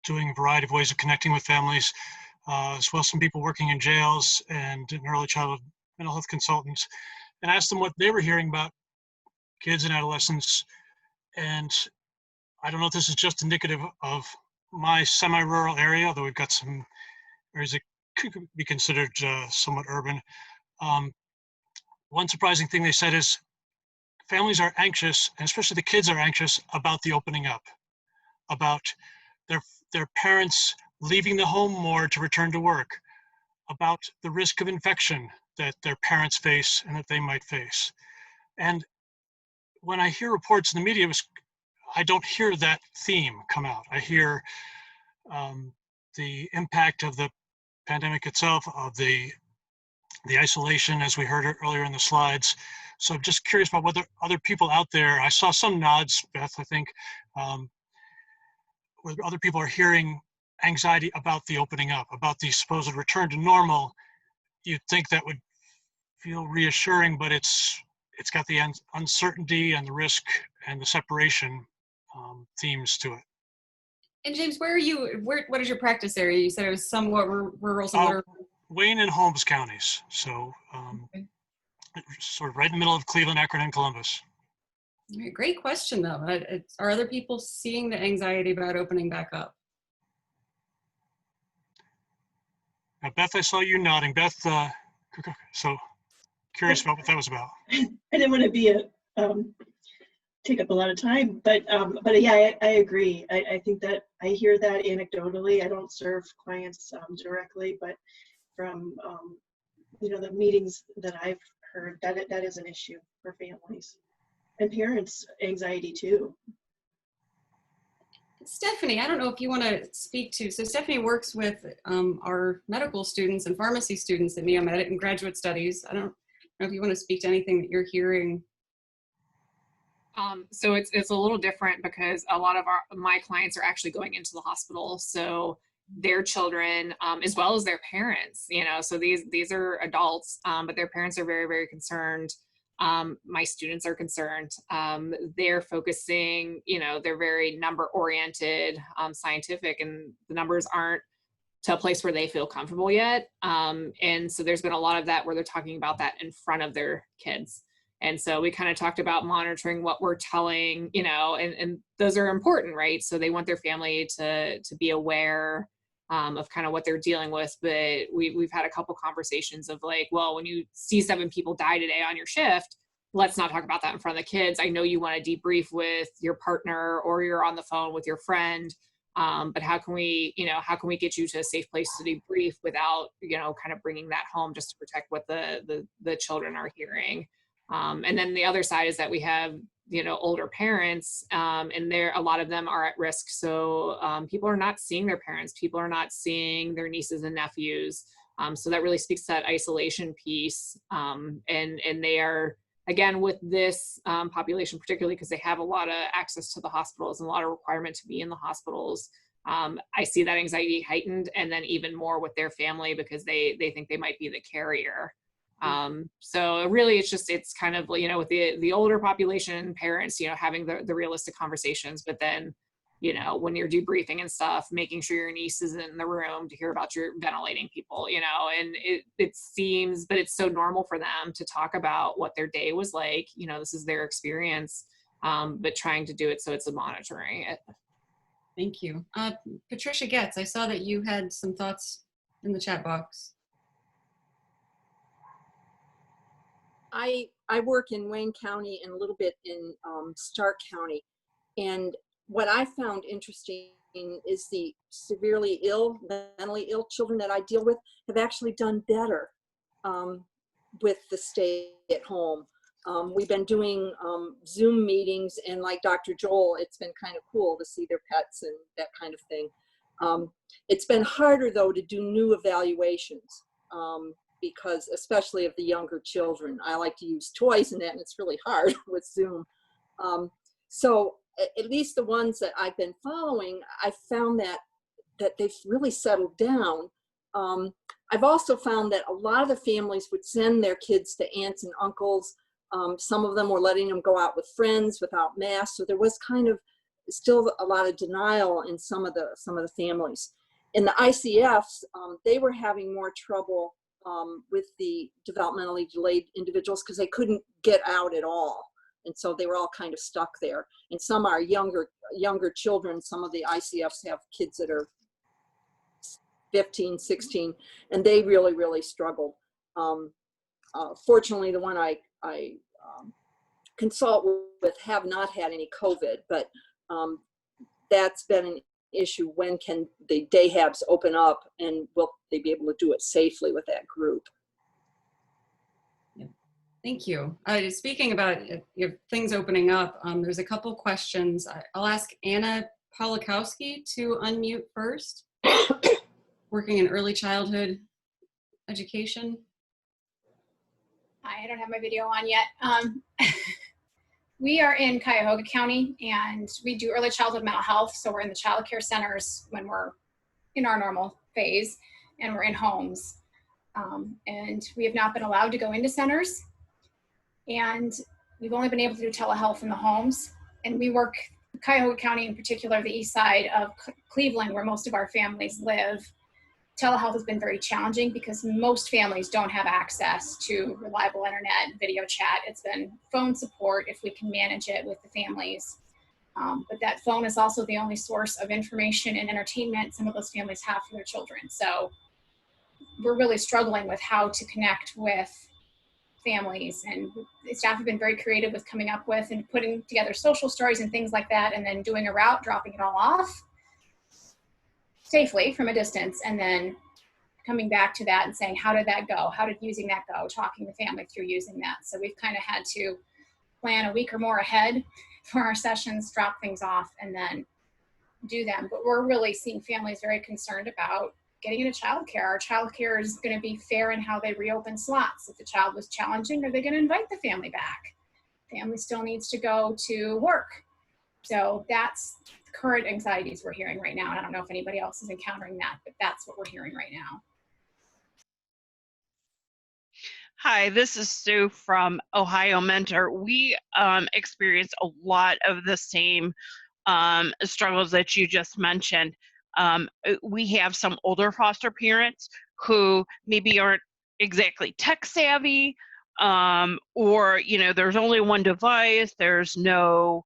doing a variety of ways of connecting with families, as well as some people working in jails and in early childhood mental health consultants, and asked them what they were hearing about kids and adolescents. And I don't know if this is just indicative of my semi-rural area, although we've got some areas that could be considered somewhat urban. One surprising thing they said is families are anxious, and especially the kids are anxious about the opening up, about their parents leaving the home more to return to work, about the risk of infection that their parents face and that they might face. And when I hear reports in the media, I don't hear that theme come out. I hear the impact of the pandemic itself, of the isolation, as we heard earlier in the slides. So I'm just curious about whether other people out there, I saw some nods, Beth, I think, whether other people are hearing anxiety about the opening up, about the supposed return to normal. You'd think that would feel reassuring, but it's got the uncertainty and the risk and the separation themes to it. And James, where are you? What is your practice area? You said it was somewhat rural, somewhat urban. Wayne and Holmes counties. So Okay. sort of right in the middle of Cleveland, Akron, and Columbus. All right, great question, though. Are other people seeing the anxiety about opening back up? Now, Beth, I saw you nodding. Beth, so curious about what that was about. I didn't want to be take up a lot of time, but yeah, I agree. I think that I hear that anecdotally. I don't serve clients directly, but from the meetings that I've heard, that is an issue for families and parents. Anxiety too. Stephanie, I don't know if you want to speak to. So Stephanie works with our medical students and pharmacy students at NEOMED and graduate studies. I don't know if you want to speak to anything that you're hearing. So it's a little different because a lot of my clients are actually going into the hospital. So their children, as well as their parents, so these are adults, but their parents are very, very concerned. My students are concerned. They're focusing, they're very number oriented, scientific, and the numbers aren't to a place where they feel comfortable yet. And so there's been a lot of that where they're talking about that in front of their kids. And so we kind of talked about monitoring what we're telling, and those are important, right? So they want their family to be aware of kind of what they're dealing with. But we've had a couple conversations of like, well, when you see 7 people die today on your shift, let's not talk about that in front of the kids. I know you want to debrief with your partner or you're on the phone with your friend. But how can we get you to a safe place to debrief without, kind of bringing that home just to protect what the children are hearing. And then the other side is that we have, older parents, and a lot of them are at risk. So people are not seeing their parents, people are not seeing their nieces and nephews. So that really speaks to that isolation piece. And they are, again, with this population, particularly because they have a lot of access to the hospitals and a lot of requirement to be in the hospitals. I see that anxiety heightened, and then even more with their family because they think they might be the carrier. So really it's kind of, with the older population, parents, having the realistic conversations, but then, when you're debriefing and stuff, making sure your niece is in the room to hear about your ventilating people, and it seems, but it's so normal for them to talk about what their day was like, this is their experience, but trying to do it so it's a monitoring it. Thank you. Patricia Getz, I saw that you had some thoughts in the chat box. I work in Wayne County and a little bit in Stark County. And what I found interesting is the severely ill, mentally ill children that I deal with have actually done better with the stay at home. We've been doing Zoom meetings, and like Dr. Jewell, it's been kind of cool to see their pets and that kind of thing. It's been harder though to do new evaluations. Because especially of the younger children, I like to use toys in that, and it's really hard with Zoom. So at least the ones that I've been following, I found that they've really settled down. I've also found that a lot of the families would send their kids to aunts and uncles. Some of them were letting them go out with friends without masks. So there was kind of still a lot of denial in some of the families. In the ICFs, they were having more trouble with the developmentally delayed individuals because they couldn't get out at all. And so they were all kind of stuck there. And some are younger children. Some of the ICFs have kids that are 15, 16, and they really, really struggled. Fortunately, the one I consult with have not had any COVID, but that's been an issue. When can the day habs open up, and will they be able to do it safely with that group? Yeah. Thank you. Speaking about things opening up, there's a couple questions. I'll ask Anna Polakowski to unmute first. Working in early childhood education. I don't have my video on yet. We are in Cuyahoga County and we do early childhood mental health. So we're in the child care centers when we're in our normal phase and we're in homes. And we have not been allowed to go into centers. And we've only been able to do telehealth in the homes. And we work, Cuyahoga County in particular, the east side of Cleveland, where most of our families live. Telehealth has been very challenging because most families don't have access to reliable internet, video chat. It's been phone support if we can manage it with the families. But that phone is also the only source of information and entertainment some of those families have for their children. So we're really struggling with how to connect with families, and the staff have been very creative with coming up with and putting together social stories and things like that, and then doing a route, dropping it all off safely from a distance, and then coming back to that and saying, how did that go? How did using that go? Talking the family through using that. So we've kind of had to plan a week or more ahead for our sessions, drop things off, and then do them. But we're really seeing families very concerned about getting into childcare. Our childcare is going to be fair in how they reopen slots. If the child was challenging, are they going to invite the family back? Family still needs to go to work. So that's current anxieties we're hearing right now. And I don't know if anybody else is encountering that, but that's what we're hearing right now. Hi, this is Sue from Ohio Mentor. We experience a lot of the same struggles that you just mentioned. We have some older foster parents who maybe aren't exactly tech savvy, or there's only one device, there's no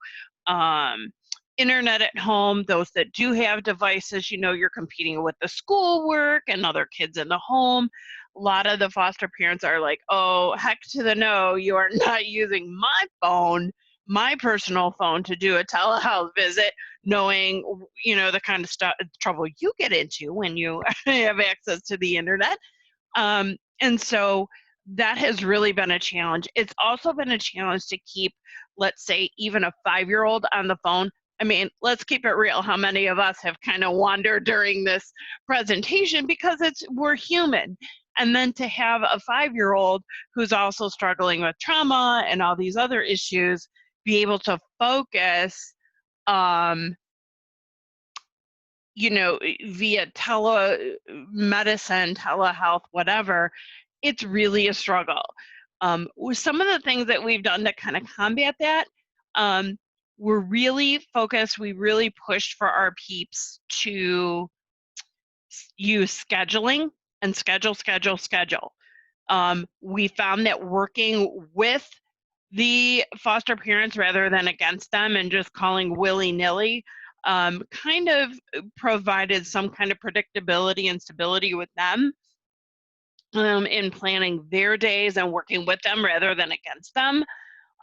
internet at home. Those that do have devices, you're competing with the schoolwork and other kids in the home. A lot of the foster parents are like, oh, heck to the no, you are not using my phone, my personal phone, to do a telehealth visit, knowing, the kind of trouble you get into when you have access to the internet. And so that has really been a challenge. It's also been a challenge to keep, let's say, even a 5-year-old on the phone. I mean, let's keep it real. How many of us have kind of wandered during this presentation because we're human. And then to have a 5-year-old who's also struggling with trauma and all these other issues be able to focus, via telemedicine, telehealth, whatever, it's really a struggle. With some of the things that we've done to kind of combat that, we're really focused, we really pushed for our peeps to use scheduling and schedule. We found that working with the foster parents rather than against them and just calling willy-nilly kind of provided some kind of predictability and stability with them in planning their days and working with them rather than against them.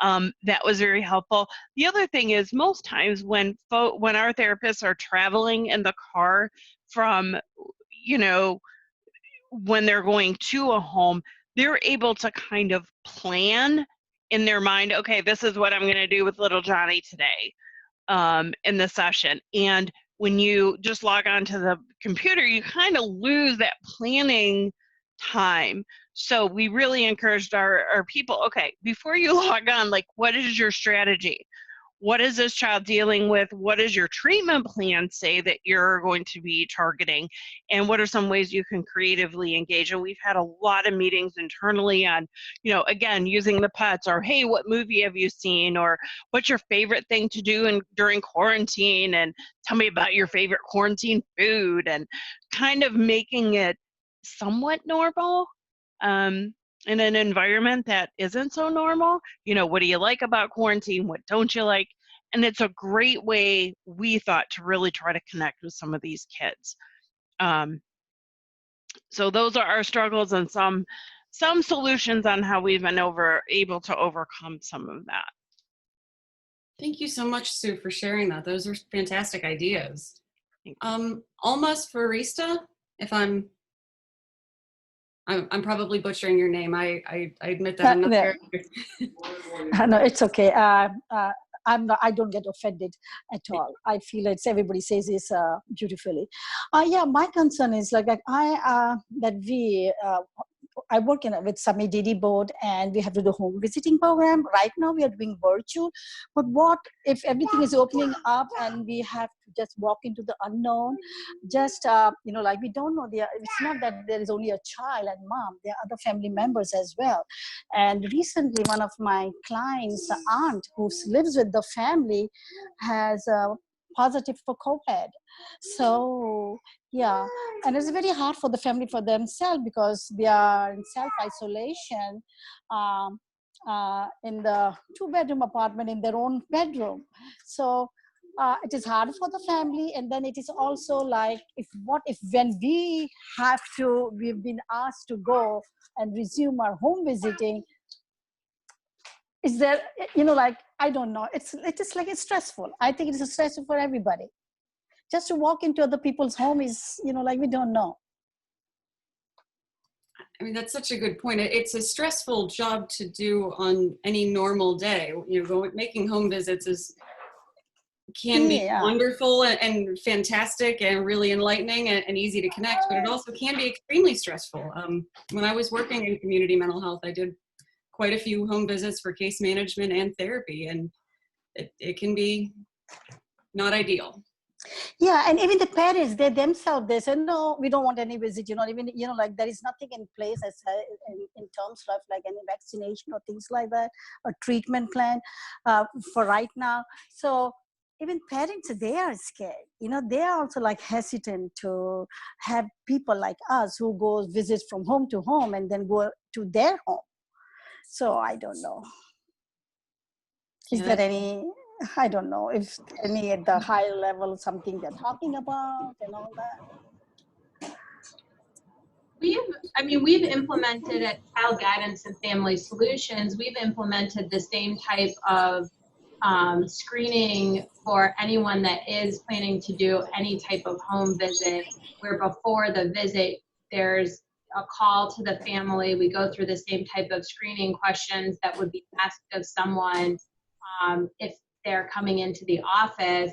That was very helpful. The other thing is, most times when our therapists are traveling in the car from, when they're going to a home, they're able to kind of plan in their mind, okay, this is what I'm going to do with little Johnny today in the session. And when you just log on to the computer, you kind of lose that planning time. So we really encouraged our people, okay, before you log on, like, what is your strategy? What is this child dealing with? What does your treatment plan say that you're going to be targeting? And what are some ways you can creatively engage? And we've had a lot of meetings internally on, again, using the pets, or, hey, what movie have you seen? Or what's your favorite thing to do during quarantine? And tell me about your favorite quarantine food, and kind of making it somewhat normal. In an environment that isn't so normal. What do you like about quarantine? What don't you like? And it's a great way, we thought, to really try to connect with some of these kids. So those are our struggles and some solutions on how we've been able to overcome some of that. Thank you so much, Sue, for sharing that. Those are fantastic ideas. Almost Farista, if I'm I'm probably butchering your name. I admit that I'm not Yeah. very No, it's okay. I don't get offended at all. I feel it's everybody says this beautifully. Yeah, my concern is like I work with Summit DD board, and we have to do home visiting program. Right now we are doing virtual, but what if everything is opening up and we have to just walk into the unknown? Just like we don't know. It's not that there is only a child and mom. There are other family members as well. And recently, one of my clients' aunt who lives with the family has positive for COVID. So yeah, and it's very hard for the family for themselves because they are in self-isolation in the 2-bedroom apartment in their own bedroom. So it is hard for the family, and then it is also like what if when we've been asked to go and resume our home visiting, is there I don't know, it's like it's stressful. I think it's stressful for everybody. Just to walk into other people's home is, like we don't know. I mean, that's such a good point. It's a stressful job to do on any normal day. Making home visits can be wonderful and fantastic and really enlightening and easy to connect, but it also can be extremely stressful. When I was working in community mental health, I did quite a few home visits for case management and therapy, and it can be not ideal. Yeah, and even the parents, they themselves, they say, no, we don't want any visit, even, like there is nothing in place as in terms of like any vaccination or things like that, or treatment plan for right now. So even parents, they are scared, they are also like hesitant to have people like us who go visit from home to home and then go to their home. So I don't know. Is there any, I don't know if any at the higher level, something they're talking about and all that? We've implemented at Child Guidance and Family Solutions, we've implemented the same type of screening for anyone that is planning to do any type of home visit, where before the visit, there's a call to the family. We go through the same type of screening questions that would be asked of someone if they're coming into the office.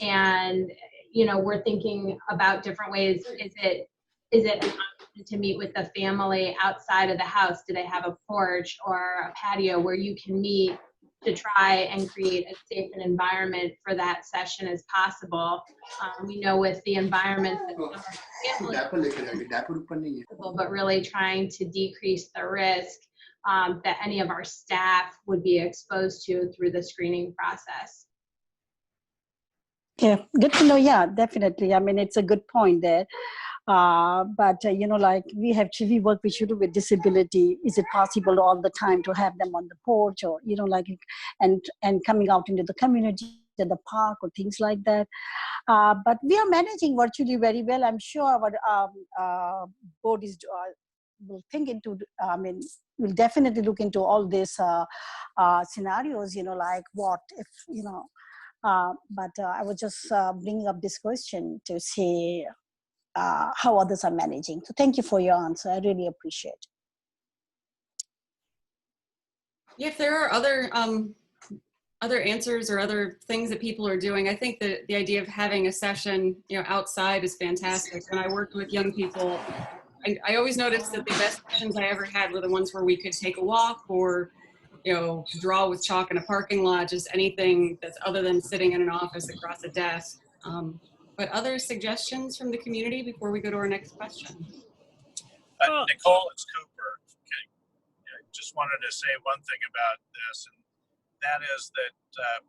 And, we're thinking about different ways. Is it an option to meet with the family outside of the house? Do they have a porch or a patio where you can meet to try and create a safe environment for that session as possible? We know with the environment that but really trying to decrease the risk that any of our staff would be exposed to through the screening process. Yeah, good to know. Yeah, definitely. I mean, it's a good point there. But like we work with children with disability. Is it possible all the time to have them on the porch, or and coming out into the community, to the park, or things like that? But we are managing virtually very well. I'm sure our board is will think into. We'll definitely look into all these scenarios. Like what if But I was just bringing up this question to see how others are managing. So thank you for your answer. I really appreciate it. Yeah, if there are other answers or other things that people are doing, I think that the idea of having a session, outside is fantastic. When I worked with young people, I always noticed that the best sessions I ever had were the ones where we could take a walk or, draw with chalk in a parking lot, just anything that's other than sitting in an office across a desk. But other suggestions from the community before we go to our next question? Nicole, it's Cooper. Okay. I just wanted to say one thing about this, and that is that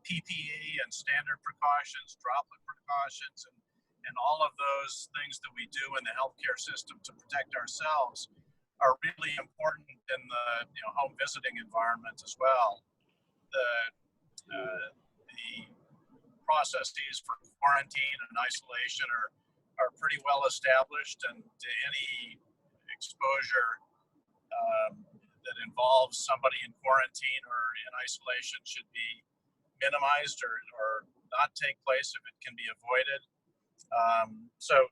PPE and standard precautions, droplet precautions, and all of those things that we do in the healthcare system to protect ourselves are really important in the home visiting environment as well. The processes for quarantine and isolation are pretty well established, and any exposure that involves somebody in quarantine or in isolation should be minimized or not take place if it can be avoided. So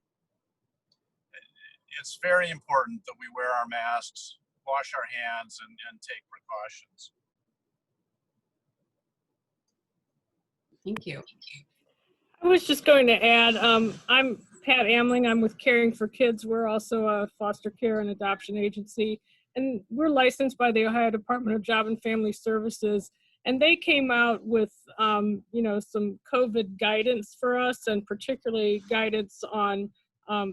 it's it's very important that we wear our masks, wash our hands, and take precautions. Thank you. I was just going to add, I'm Pat Amling. I'm with Caring for Kids. We're also a foster care and adoption agency, and we're licensed by the Ohio Department of Job and Family Services. And they came out with, you know, some COVID guidance for us, and particularly guidance on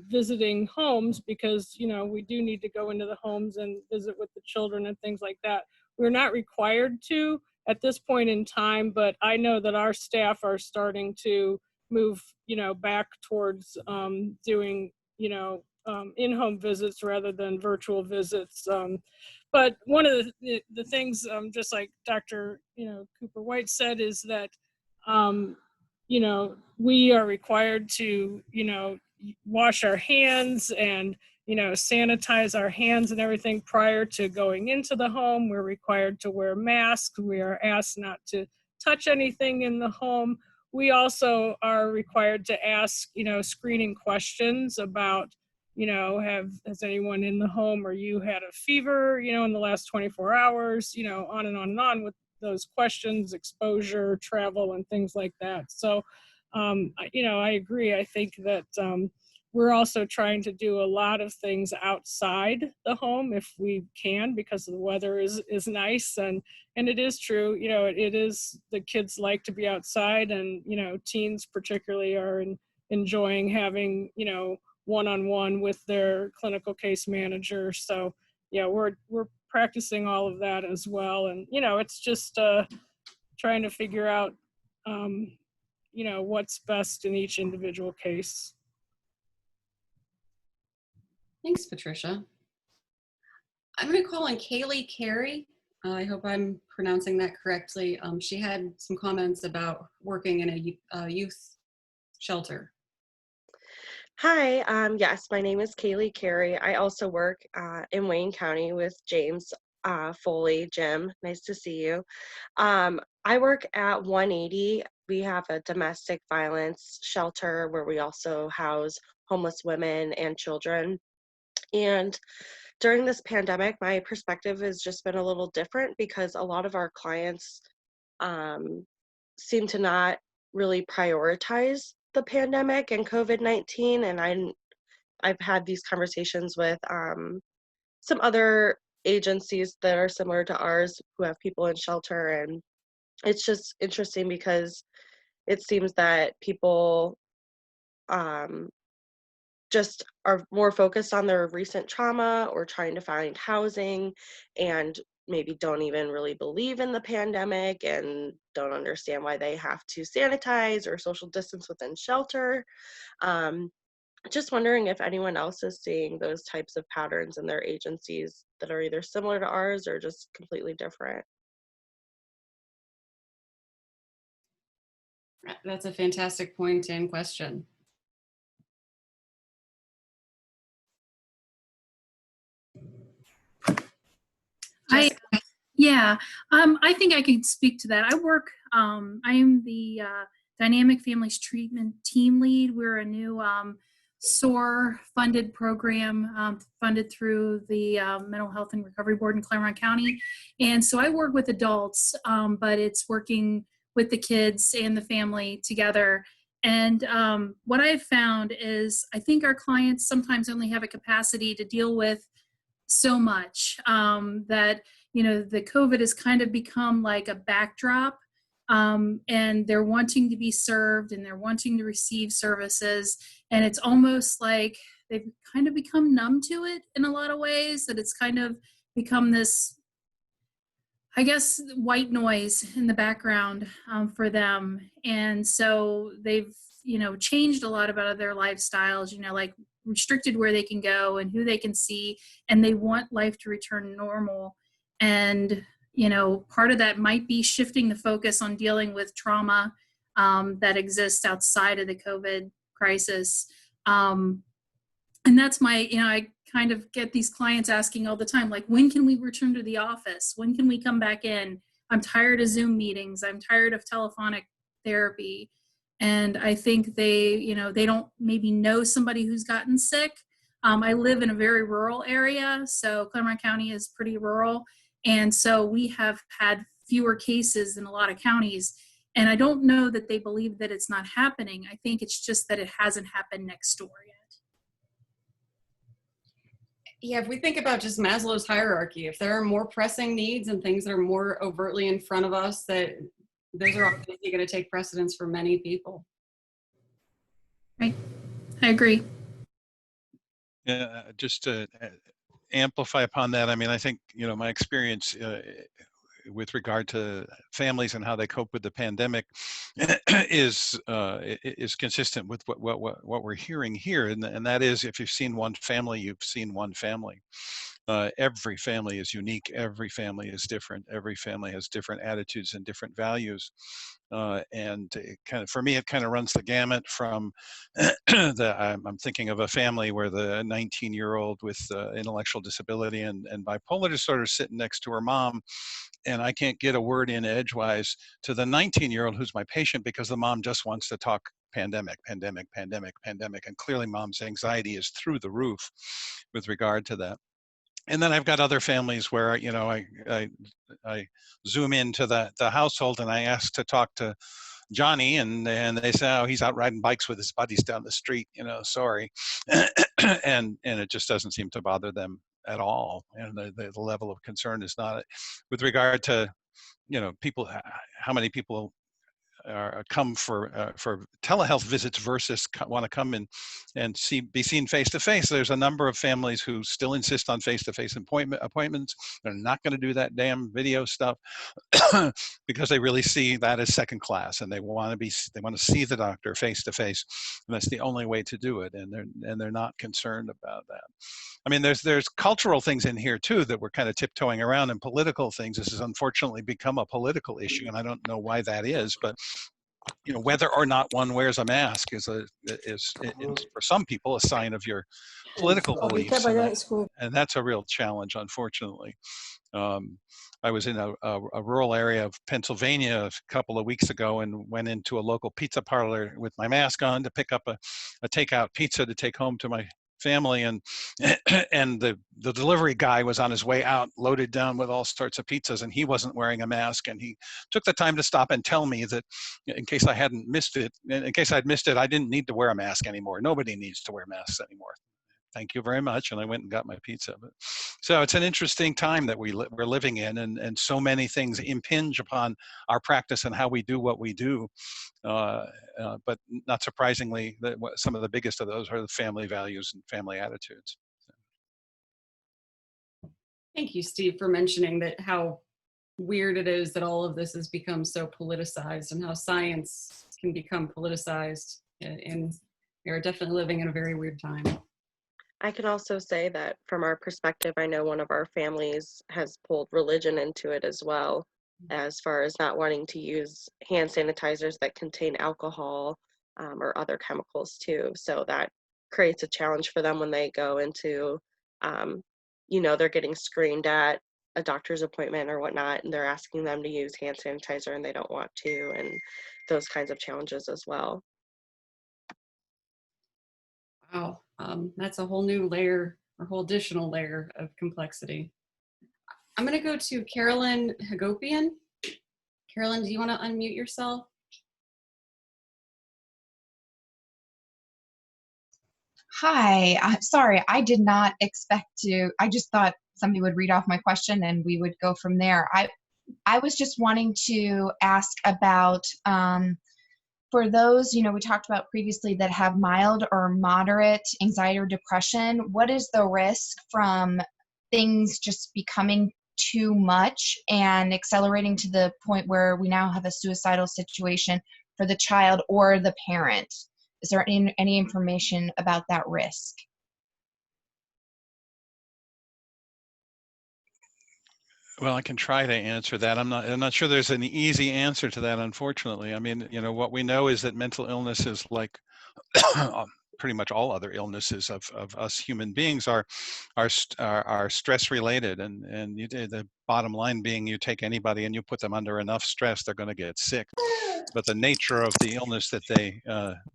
visiting homes, because, you know, we do need to go into the homes and visit with the children and things like that. We're not required to at this point in time, but I know that our staff are starting to move, you know, back towards doing, you know, in-home visits rather than virtual visits. But one of the things, just like Dr. Cooper White said, is that, you know, we are required to, you know, wash our hands and, you know, sanitize our hands and everything prior to going into the home. We're required to wear masks. We are asked not to touch anything in the home. We also are required to ask, you know, screening questions about, you know, has anyone in the home or you had a fever, you know, in the last 24 hours, you know, on and on and on with those questions, exposure, travel, and things like that. So, you know, I agree. I think that we're also trying to do a lot of things outside the home if we can, because the weather is nice, and it is true, you know, it is, the kids like to be outside, and, you know, teens particularly are enjoying having, you know, one-on-one with their clinical case manager. So yeah, we're practicing all of that as well. And, you know, it's just trying to figure out, you know, what's best in each individual case. Thanks, Patricia. I'm going to call on Kaylee Carey. I hope I'm pronouncing that correctly. She had some comments about working in a youth shelter. Hi, yes, my name is Kaylee Carey. I also work in Wayne County with James Foley. Jim, nice to see you. I work at 180. We have a domestic violence shelter where we also house homeless women and children. And during this pandemic, my perspective has just been a little different, because a lot of our clients seem to not really prioritize the pandemic and COVID-19. And I've had these conversations with some other agencies that are similar to ours who have people in shelter. And it's just interesting because it seems that people just are more focused on their recent trauma or trying to find housing, and maybe don't even really believe in the pandemic and don't understand why they have to sanitize or social distance within shelter. Just wondering if anyone else is seeing those types of patterns in their agencies that are either similar to ours or just completely different. That's a fantastic point and question. I think I can speak to that. I am the Dynamic Families Treatment Team Lead. We're a new SOAR funded program funded through the Mental Health and Recovery Board in Claremont County. And so I work with adults, but it's working with the kids and the family together. And what I've found is I think our clients sometimes only have a capacity to deal with so much that, you know, the COVID has kind of become like a backdrop, and they're wanting to be served and they're wanting to receive services. And it's almost like they've kind of become numb to it in a lot of ways, that it's kind of become this, I guess, white noise in the background for them. And so they've, you know, changed a lot about their lifestyles, you know, like restricted where they can go and who they can see, and they want life to return normal. And, you know, part of that might be shifting the focus on dealing with trauma that exists outside of the COVID crisis. And that's my, you know, I kind of get these clients asking all the time, like, when can we return to the office? When can we come back in? I'm tired of Zoom meetings. I'm tired of telephonic therapy. And I think they, you know, they don't maybe know somebody who's gotten sick, I live in a very rural area, so Claremont County is pretty rural. And so we have had fewer cases in a lot of counties. And I don't know that they believe that it's not happening. I think it's just that it hasn't happened next door yet. Yeah, if we think about just Maslow's hierarchy, if there are more pressing needs and things that are more overtly in front of us, that those are obviously going to take precedence for many people. Right, I agree. Yeah, just to amplify upon that, I mean, I think, my experience with regard to families and how they cope with the pandemic is consistent with what we're hearing here, and that is, if you've seen one family, you've seen one family. Every family is unique. Every family is different. Every family has different attitudes and different values. And for me, it kind of runs the gamut from I'm thinking of a family where the 19-year-old with intellectual disability and bipolar disorder is sitting next to her mom, and I can't get a word in edgewise to the 19-year-old who's my patient because the mom just wants to talk pandemic. And clearly mom's anxiety is through the roof with regard to that. And then I've got other families where, I zoom into the household and I ask to talk to Johnny, and they say, oh, he's out riding bikes with his buddies down the street, sorry. and it just doesn't seem to bother them at all. And the level of concern is not with regard to, people, how many people come for telehealth visits versus want to come in and be seen face to face. There's a number of families who still insist on face-to-face appointments. They're not going to do that damn video stuff because they really see that as second class, and they want to see the doctor face to face, and that's the only way to do it. And they're not concerned about that. I mean, there's cultural things in here too that we're kind of tiptoeing around, and political things. This has unfortunately become a political issue, and I don't know why that is, but whether or not one wears a mask is for some people a sign of your political beliefs, and that's a real challenge, unfortunately. I was in a rural area of Pennsylvania a couple of weeks ago and went into a local pizza parlor with my mask on to pick up a takeout pizza to take home to my family, and the delivery guy was on his way out loaded down with all sorts of pizzas, and he wasn't wearing a mask, and he took the time to stop and tell me that in case I'd missed it, I didn't need to wear a mask anymore. Nobody needs to wear masks anymore. Thank you very much. And I went and got my pizza. So it's an interesting time that we're living in, and so many things impinge upon our practice and how we do what we do. But not surprisingly, some of the biggest of those are the family values and family attitudes. Thank you, Steve, for mentioning that how weird it is that all of this has become so politicized, and how science can become politicized. And we're definitely living in a very weird time. I can also say that from our perspective, I know one of our families has pulled religion into it as well, as far as not wanting to use hand sanitizers that contain alcohol or other chemicals too. So that creates a challenge for them when they go into, they're getting screened at a doctor's appointment or whatnot, and they're asking them to use hand sanitizer and they don't want to, and those kinds of challenges as well. Wow, that's a whole new layer, or whole additional layer of complexity. I'm going to go to Carolyn Hagopian. Carolyn, do you want to unmute yourself? Hi, sorry, I did not expect to. I just thought somebody would read off my question and we would go from there. I was just wanting to ask about for those, we talked about previously that have mild or moderate anxiety or depression, what is the risk from things just becoming too much and accelerating to the point where we now have a suicidal situation for the child or the parent? Is there any information about that risk? Well, I can try to answer that. I'm not sure there's an easy answer to that, unfortunately. I mean, what we know is that mental illness is like pretty much all other illnesses of us human beings are stress related, and the bottom line being, you take anybody and you put them under enough stress, they're going to get sick. But the nature of the illness that they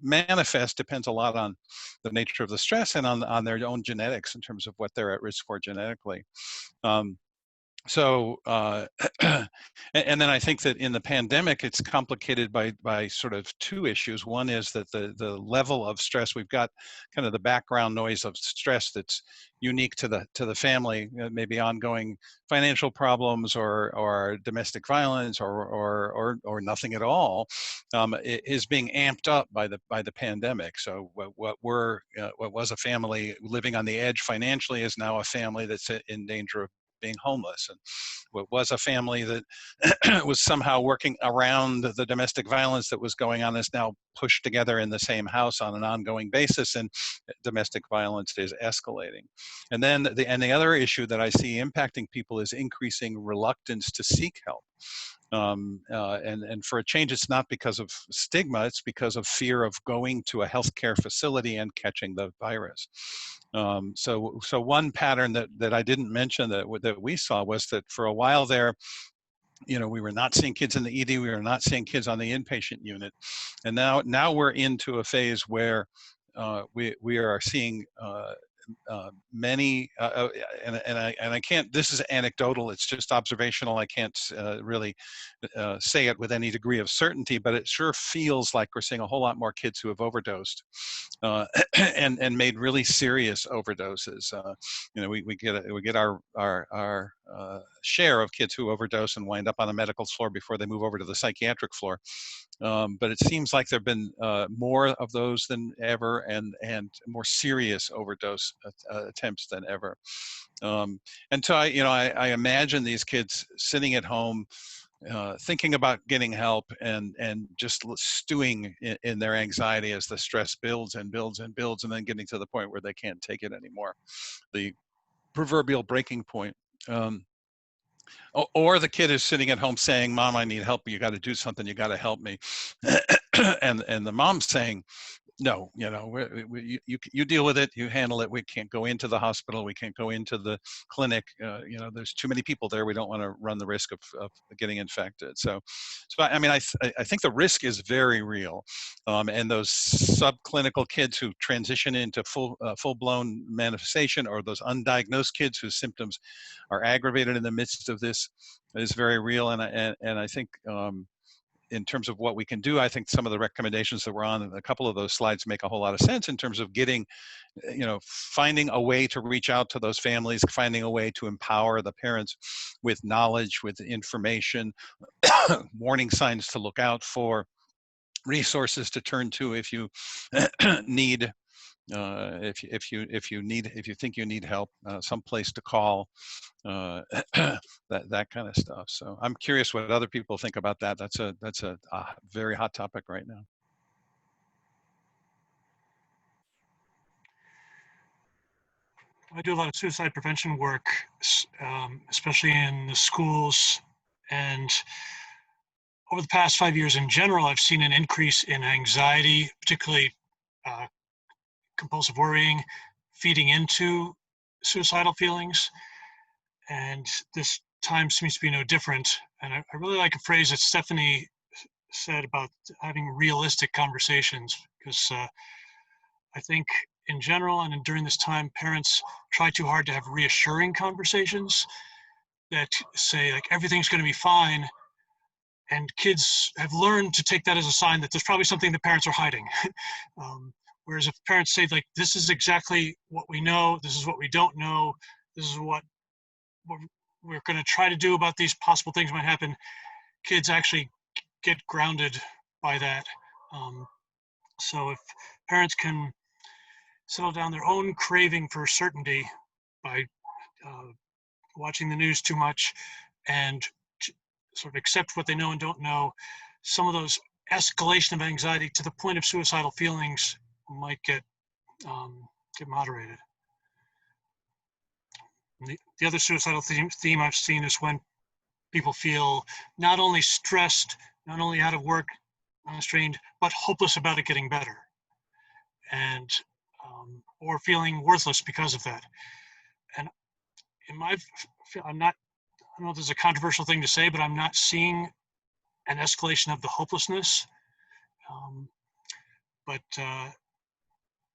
manifest depends a lot on the nature of the stress and on their own genetics in terms of what they're at risk for genetically. So, and then I think that in the pandemic, it's complicated by sort of two issues. One is that the level of stress, we've got kind of the background noise of stress that's unique to the family, maybe ongoing financial problems or domestic violence or nothing at all, is being amped up by the pandemic. So what was a family living on the edge financially is now a family that's in danger of being homeless. And what was a family that was somehow working around the domestic violence that was going on is now pushed together in the same house on an ongoing basis, and domestic violence is escalating. And then the other issue that I see impacting people is increasing reluctance to seek help. And for a change, it's not because of stigma, it's because of fear of going to a healthcare facility and catching the virus. So one pattern that I didn't mention that we saw was that for a while there, we were not seeing kids in the ED, we were not seeing kids on the inpatient unit. And now we're into a phase where we are seeing many, and I can't, this is anecdotal, it's just observational, I can't really say it with any degree of certainty, but it sure feels like we're seeing a whole lot more kids who have overdosed and made really serious overdoses. We get our share of kids who overdose and wind up on the medical floor before they move over to the psychiatric floor. But it seems like there have been more of those than ever, and more serious overdose attempts than ever. And so I imagine these kids sitting at home, thinking about getting help and just stewing in their anxiety as the stress builds and builds and builds, and then getting to the point where they can't take it anymore. The proverbial breaking point. Or the kid is sitting at home saying, "Mom, I need help. You got to do something. You got to help me." and the mom's saying, "No, you deal with it. You handle it. We can't go into the hospital. We can't go into the clinic. There's too many people there. We don't want to run the risk of getting infected." So I mean, I think the risk is very real. And those subclinical kids who transition into full-blown manifestation, or those undiagnosed kids whose symptoms are aggravated in the midst of this, is very real. And I think, in terms of what we can do, I think some of the recommendations that were on a couple of those slides make a whole lot of sense in terms of getting, finding a way to reach out to those families, finding a way to empower the parents with knowledge, with information, warning signs to look out for, resources to turn to if you need, if you think you need help, some place to call, that kind of stuff. So I'm curious what other people think about that. That's a very hot topic right now. I do a lot of suicide prevention work, especially in the schools. And over the past 5 years in general, I've seen an increase in anxiety, particularly compulsive worrying, feeding into suicidal feelings. And this time seems to be no different. And I really like a phrase that Stephanie said about having realistic conversations, because I think in general and during this time, parents try too hard to have reassuring conversations that say, like, everything's going to be fine. And kids have learned to take that as a sign that there's probably something the parents are hiding. Whereas if parents say, like, this is exactly what we know, this is what we don't know, this is what we're going to try to do about these possible things might happen, kids actually get grounded by that. So if parents can settle down their own craving for certainty by watching the news too much and sort of accept what they know and don't know, some of those escalation of anxiety to the point of suicidal feelings might get moderated. The other suicidal theme I've seen is when people feel not only stressed, not only out of work, strained, but hopeless about it getting better. And or feeling worthless because of that. And in my, I don't know if this is a controversial thing to say, but I'm not seeing an escalation of the hopelessness. But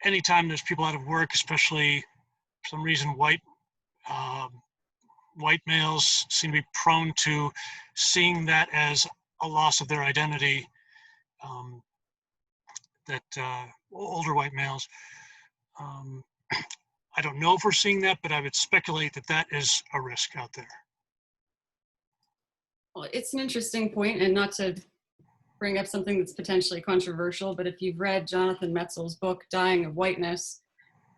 anytime there's people out of work, especially for some reason white males seem to be prone to seeing that as a loss of their identity, older white males. I don't know if we're seeing that, but I would speculate that that is a risk out there. Well, it's an interesting point, and not to bring up something that's potentially controversial, but if you've read Jonathan Metzl's book, Dying of Whiteness,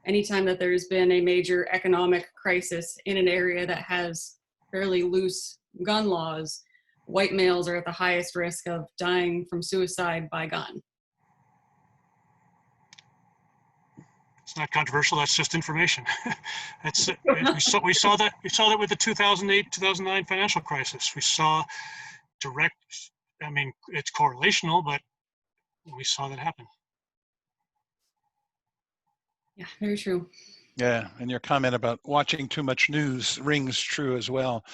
anytime that there's been a major economic crisis in an area that has fairly loose gun laws, white males are at the highest risk of dying from suicide by gun. It's not controversial. That's just information. we saw that with the 2008-2009 financial crisis. We saw direct. I mean, it's correlational, but we saw that happen. Yeah, very true. Yeah, and your comment about watching too much news rings true as well.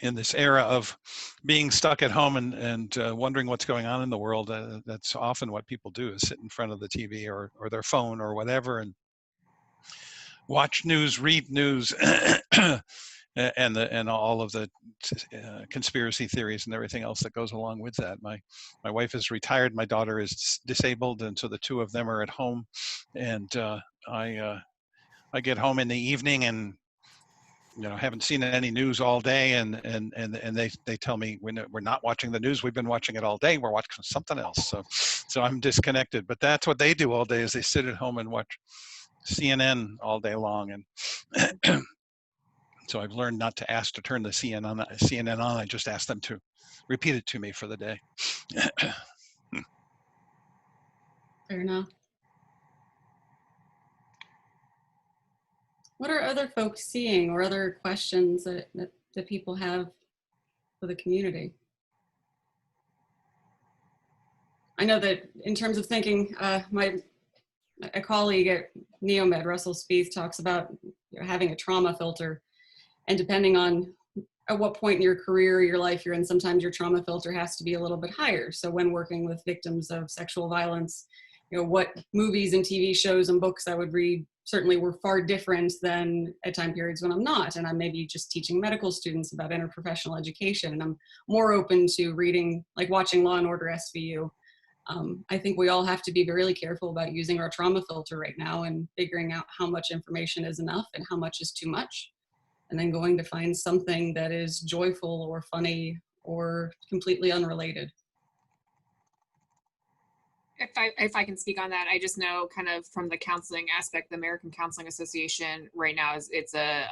In this era of being stuck at home and wondering what's going on in the world, that's often what people do, is sit in front of the TV or their phone or whatever and watch news, read news, and all of the conspiracy theories and everything else that goes along with that. My wife is retired, my daughter is disabled, and so the two of them are at home, and I get home in the evening and haven't seen any news all day, and they tell me we're not watching the news, we've been watching it all day, we're watching something else. So I'm disconnected. But that's what they do all day, is they sit at home and watch CNN all day long. And so I've learned not to ask to turn the CNN on. I just ask them to repeat it to me for the day. Fair enough. What are other folks seeing, or other questions that people have for the community? I know that in terms of thinking, a colleague at NEOMED, Russell Spieth, talks about having a trauma filter, and depending on at what point in your career or your life you're in, sometimes your trauma filter has to be a little bit higher. So when working with victims of sexual violence, what movies and TV shows and books I would read certainly were far different than at time periods when I'm not, and I'm maybe just teaching medical students about interprofessional education, and I'm more open to reading, like watching Law and Order SVU. I think we all have to be really careful about using our trauma filter right now and figuring out how much information is enough and how much is too much, and then going to find something that is joyful or funny or completely unrelated. If I can speak on that, I just know kind of from the counseling aspect, the American Counseling Association right now it's a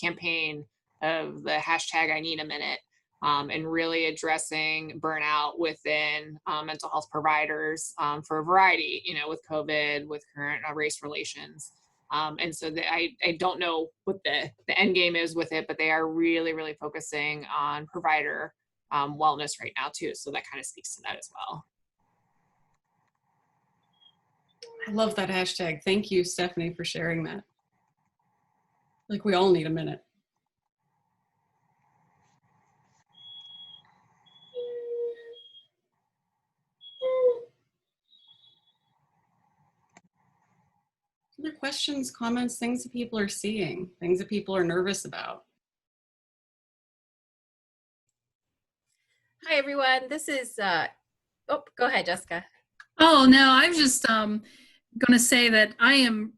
campaign of the hashtag I Need a Minute, and really addressing burnout within mental health providers for a variety, with COVID, with current race relations. And so I don't know what the end game is with it, but they are really, really focusing on provider wellness right now too. So that kind of speaks to that as well. I love that hashtag. Thank you, Stephanie, for sharing that. Like, we all need a minute. Other questions, comments, things that people are seeing, things that people are nervous about? Hi, everyone. This is, oh, go ahead, Jessica. Oh, no, I'm just going to say that I am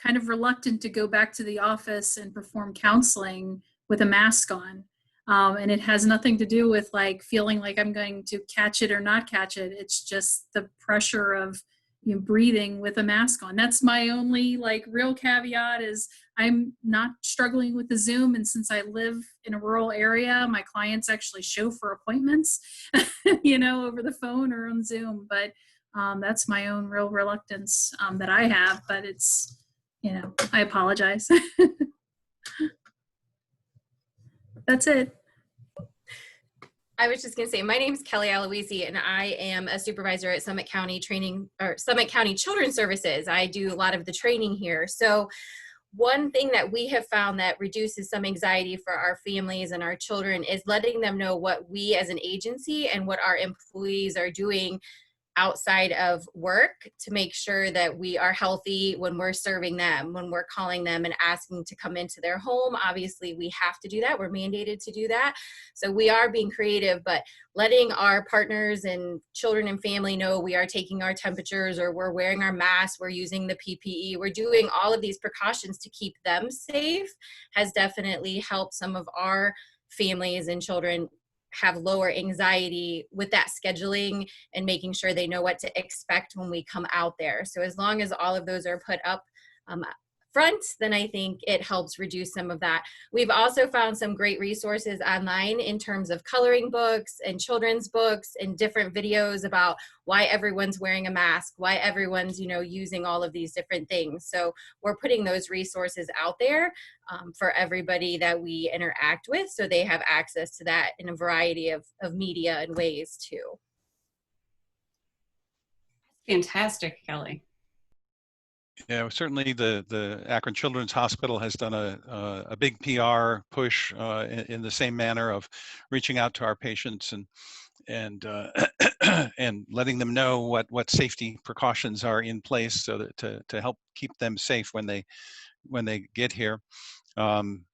kind of reluctant to go back to the office and perform counseling with a mask on. And it has nothing to do with like feeling like I'm going to catch it or not catch it. It's just the pressure of breathing with a mask on. That's my only like real caveat, is I'm not struggling with the Zoom. And since I live in a rural area, my clients actually show for appointments, over the phone or on Zoom. But that's my own real reluctance that I have, but it's, I apologize. That's it. I was just gonna say, my name's Kelly Aloisi, and I am a supervisor at Summit County Summit County Children's Services. I do a lot of the training here. So one thing that we have found that reduces some anxiety for our families and our children is letting them know what we as an agency and what our employees are doing outside of work to make sure that we are healthy when we're serving them, when we're calling them and asking to come into their home. Obviously, we have to do that. We're mandated to do that. So we are being creative, but letting our partners and children and family know we are taking our temperatures, or we're wearing our masks, we're using the PPE, we're doing all of these precautions to keep them safe has definitely helped some of our families and children have lower anxiety with that scheduling and making sure they know what to expect when we come out there. So as long as all of those are put up front, then I think it helps reduce some of that. We've also found some great resources online in terms of coloring books and children's books and different videos about why everyone's wearing a mask, why everyone's, using all of these different things. So we're putting those resources out there for everybody that we interact with, so they have access to that in a variety of media and ways too. Fantastic, Kelly. Yeah, certainly the Akron Children's Hospital has done a big PR push in the same manner of reaching out to our patients and and letting them know what safety precautions are in place, so that to help keep them safe when they get here. And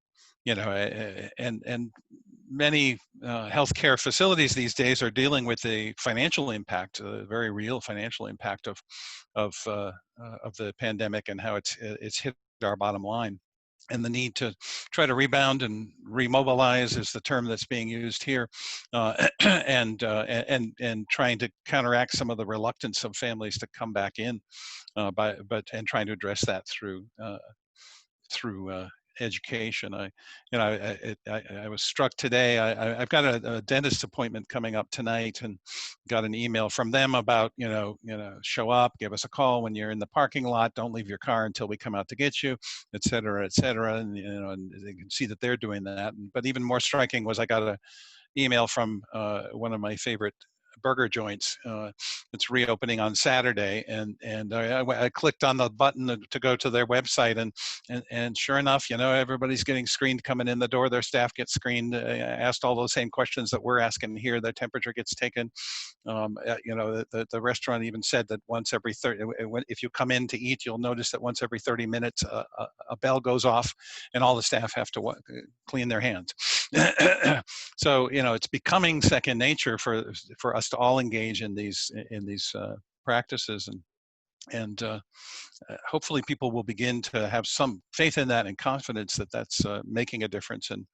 many healthcare facilities these days are dealing with the financial impact, a very real financial impact of the pandemic and how it's hit our bottom line. And the need to try to rebound and remobilize is the term that's being used here, and trying to counteract some of the reluctance of families to come back in, and trying to address that through education. I was struck today. I've got a dentist appointment coming up tonight, and got an email from them about show up, give us a call when you're in the parking lot, don't leave your car until we come out to get you, et cetera, et cetera. And and they can see that they're doing that. But even more striking was I got an email from one of my favorite burger joints. It's reopening on Saturday, and I clicked on the button to go to their website, and sure enough, everybody's getting screened coming in the door. Their staff gets screened, asked all those same questions that we're asking here. Their temperature gets taken. The restaurant even said that once every 30, if you come in to eat, you'll notice that once every 30 minutes a bell goes off, and all the staff have to clean their hands. So it's becoming second nature for us to all engage in these practices, and hopefully people will begin to have some faith in that and confidence that that's making a difference, and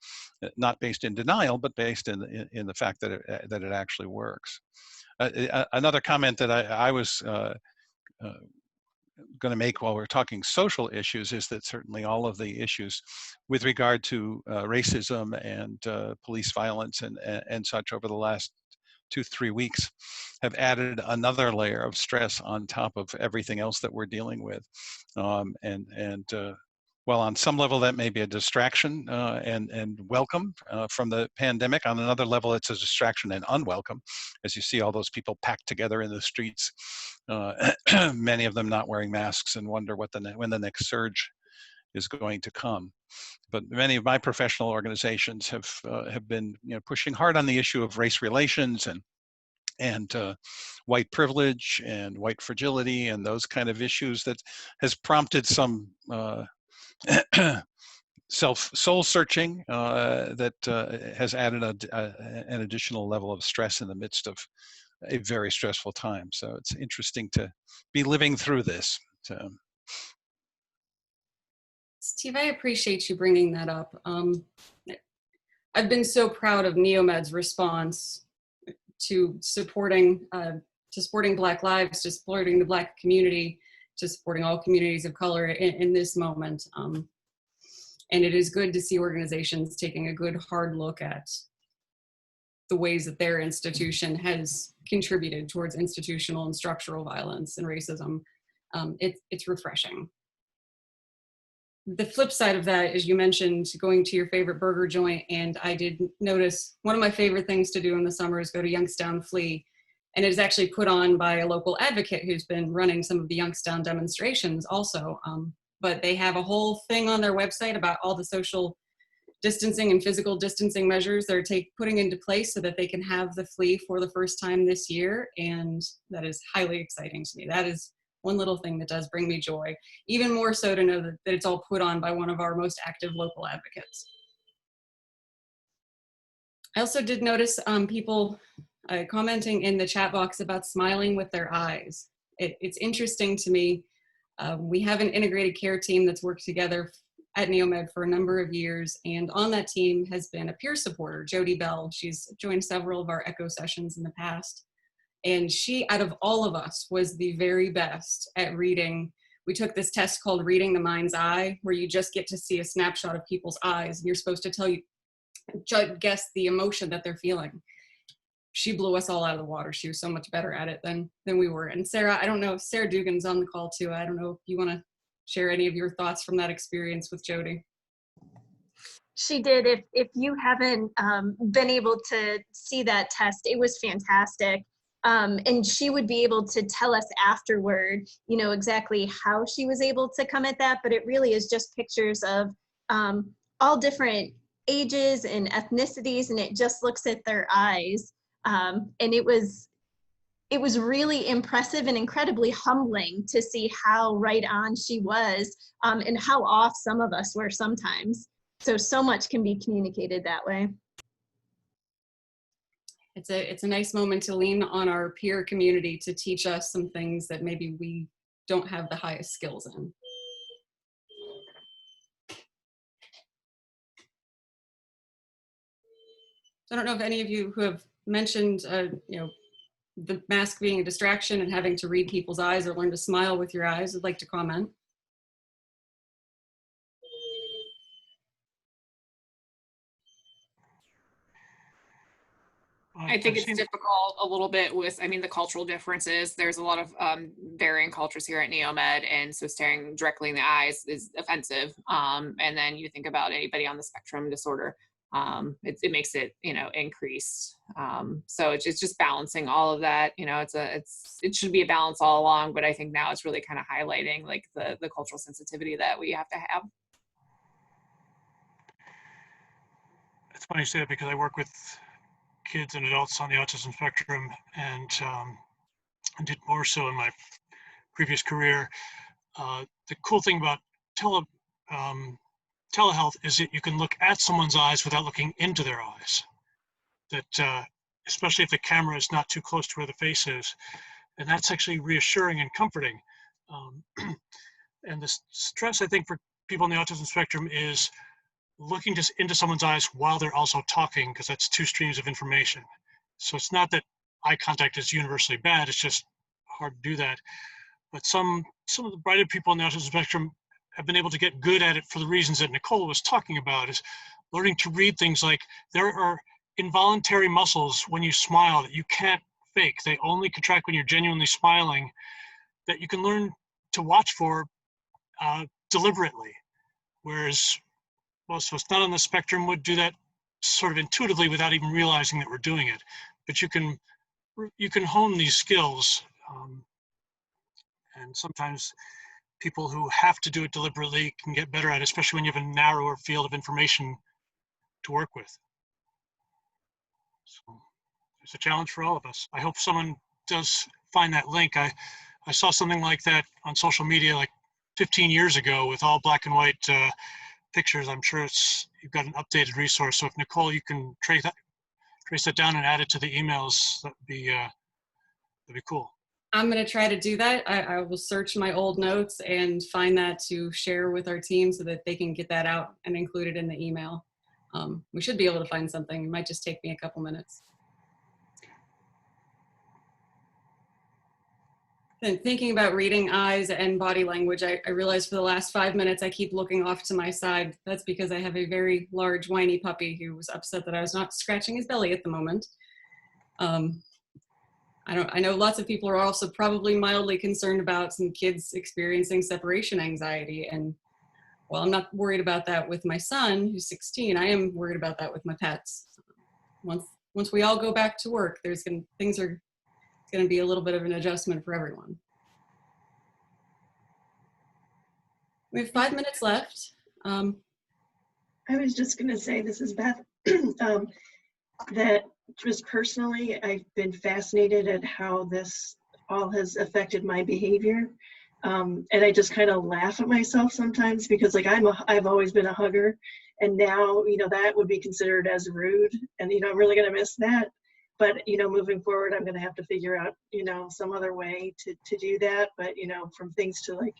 not based in denial, but based in the fact that it actually works. Another comment that I was going to make while we're talking social issues is that certainly all of the issues with regard to racism and police violence and such over the last 2-3 weeks have added another layer of stress on top of everything else that we're dealing with. While on some level that may be a distraction and welcome from the pandemic, on another level it's a distraction and unwelcome, as you see all those people packed together in the streets, many of them not wearing masks, and wonder when the next surge is going to come. But many of my professional organizations have been pushing hard on the issue of race relations and white privilege and white fragility and those kind of issues that has prompted some soul searching that has added an additional level of stress in the midst of a very stressful time. So it's interesting to be living through this. So. Steve, I appreciate you bringing that up. I've been so proud of NEOMED's response to supporting Black lives, to supporting the Black community, to supporting all communities of color in this moment. And it is good to see organizations taking a good hard look at the ways that their institution has contributed towards institutional and structural violence and racism. It's refreshing. the flip side of that is you mentioned going to your favorite burger joint, and I did notice one of my favorite things to do in the summer is go to Youngstown Flea, and it is actually put on by a local advocate who's been running some of the Youngstown demonstrations also. But they have a whole thing on their website about all the social distancing and physical distancing measures they're putting into place so that they can have the Flea for the first time this year, and that is highly exciting to me. That is one little thing that does bring me joy, even more so to know that it's all put on by one of our most active local advocates. I also did notice people commenting in the chat box about smiling with their eyes. It's interesting to me. We have an integrated care team that's worked together at NEOMED for a number of years, and on that team has been a peer supporter, Jody Bell. She's joined several of our ECHO sessions in the past. And she, out of all of us, was the very best at reading. We took this test called Reading the Mind's Eye, where you just get to see a snapshot of people's eyes, and you're supposed to guess the emotion that they're feeling. She blew us all out of the water. She was so much better at it than we were. And Sarah, I don't know, Sarah Dugan's on the call too. I don't know if you want to share any of your thoughts from that experience with Jody. She did. If you haven't been able to see that test, it was fantastic. And she would be able to tell us afterward, you know, exactly how she was able to come at that. But it really is just pictures of all different ages and ethnicities, and it just looks at their eyes. And it was really impressive and incredibly humbling to see how right on she was, and how off some of us were sometimes. So much can be communicated that way. It's a nice moment to lean on our peer community to teach us some things that maybe we don't have the highest skills in. So I don't know if any of you who have mentioned, you know, the mask being a distraction and having to read people's eyes or learn to smile with your eyes would like to comment. I think it's difficult a little bit with, I mean, the cultural differences. There's a lot of varying cultures here at NEOMED, and so staring directly in the eyes is offensive. And then you think about anybody on the spectrum disorder, it makes it, you know, increased. So it's just balancing all of that. You know, it should be a balance all along, but I think now it's really kind of highlighting like the cultural sensitivity that we have to have. It's funny you say that because I work with kids and adults on the autism spectrum, and I did more so in my previous career. The cool thing about telehealth is that you can look at someone's eyes without looking into their eyes. That especially if the camera is not too close to where the face is, and that's actually reassuring and comforting. And the stress I think for people on the autism spectrum is looking just into someone's eyes while they're also talking, because that's two streams of information. So it's not that eye contact is universally bad, it's just hard to do that. But some of the brighter people on the autism spectrum have been able to get good at it for the reasons that Nicole was talking about, is learning to read things like there are involuntary muscles when you smile that you can't fake. They only contract when you're genuinely smiling, that you can learn to watch for deliberately. Whereas most of us not on the spectrum would do that sort of intuitively without even realizing that we're doing it. But you can hone these skills, and sometimes people who have to do it deliberately can get better at it, especially when you have a narrower field of information to work with. So it's a challenge for all of us. I hope someone does find that link. I saw something like that on social media like 15 years ago with all black and white pictures. I'm sure you've got an updated resource. So if Nicole, you can trace that down and add it to the emails, that'd be cool. I'm going to try to do that. I will search my old notes and find that to share with our team so that they can get that out and include it in the email. We should be able to find something. It might just take me a couple minutes. And thinking about reading eyes and body language, I realized for the last 5 minutes I keep looking off to my side. That's because I have a very large whiny puppy who was upset that I was not scratching his belly at the moment. I know lots of people are also probably mildly concerned about some kids experiencing separation anxiety, and while I'm not worried about that with my son, who's 16, I am worried about that with my pets. Once we all go back to work, things are going to be a little bit of an adjustment for everyone. We have 5 minutes left. I was just going to say, this is Beth, that just personally, I've been fascinated at how this all has affected my behavior. And I just kind of laugh at myself sometimes because like I've always been a hugger, and now, you know, that would be considered as rude, and, you know, I'm really going to miss that. But, you know, moving forward, I'm going to have to figure out, you know, some other way to do that. But, you know, from things to like,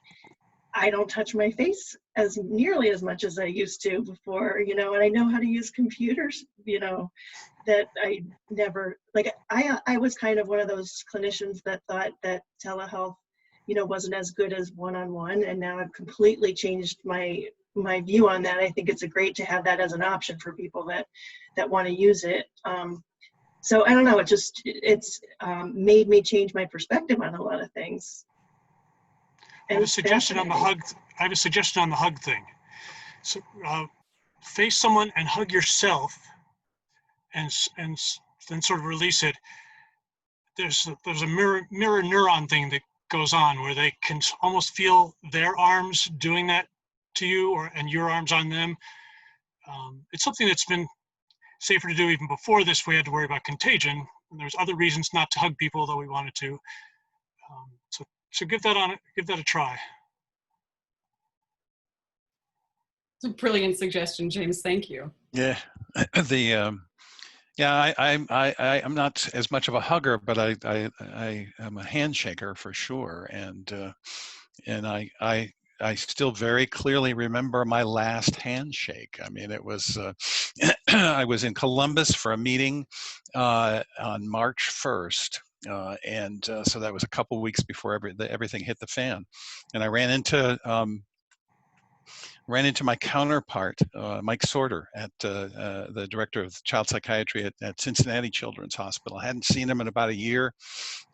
I don't touch my face as nearly as much as I used to before, you know, and I know how to use computers, you know, that I never, like, I was kind of one of those clinicians that thought that telehealth, you know, wasn't as good as one-on-one, and now I've completely changed my view on that. I think it's great to have that as an option for people that want to use it. So I don't know, it's made me change my perspective on a lot of things. I have a suggestion on the hug. I have a suggestion on the hug thing. So face someone and hug yourself, and then sort of release it. There's a mirror neuron thing that goes on where they can almost feel their arms doing that to you, and your arms on them. It's something that's been safer to do even before this. We had to worry about contagion. And there's other reasons not to hug people, though we wanted to. So give that a try. It's a brilliant suggestion, James. Thank you. Yeah, I'm not as much of a hugger, but I am a handshaker for sure, and I still very clearly remember my last handshake. I mean, it was I was in Columbus for a meeting on March 1st. So that was a couple weeks before everything hit the fan, and I ran into my counterpart, Mike Sorter, at the director of child psychiatry at Cincinnati Children's Hospital. I hadn't seen him in about a year.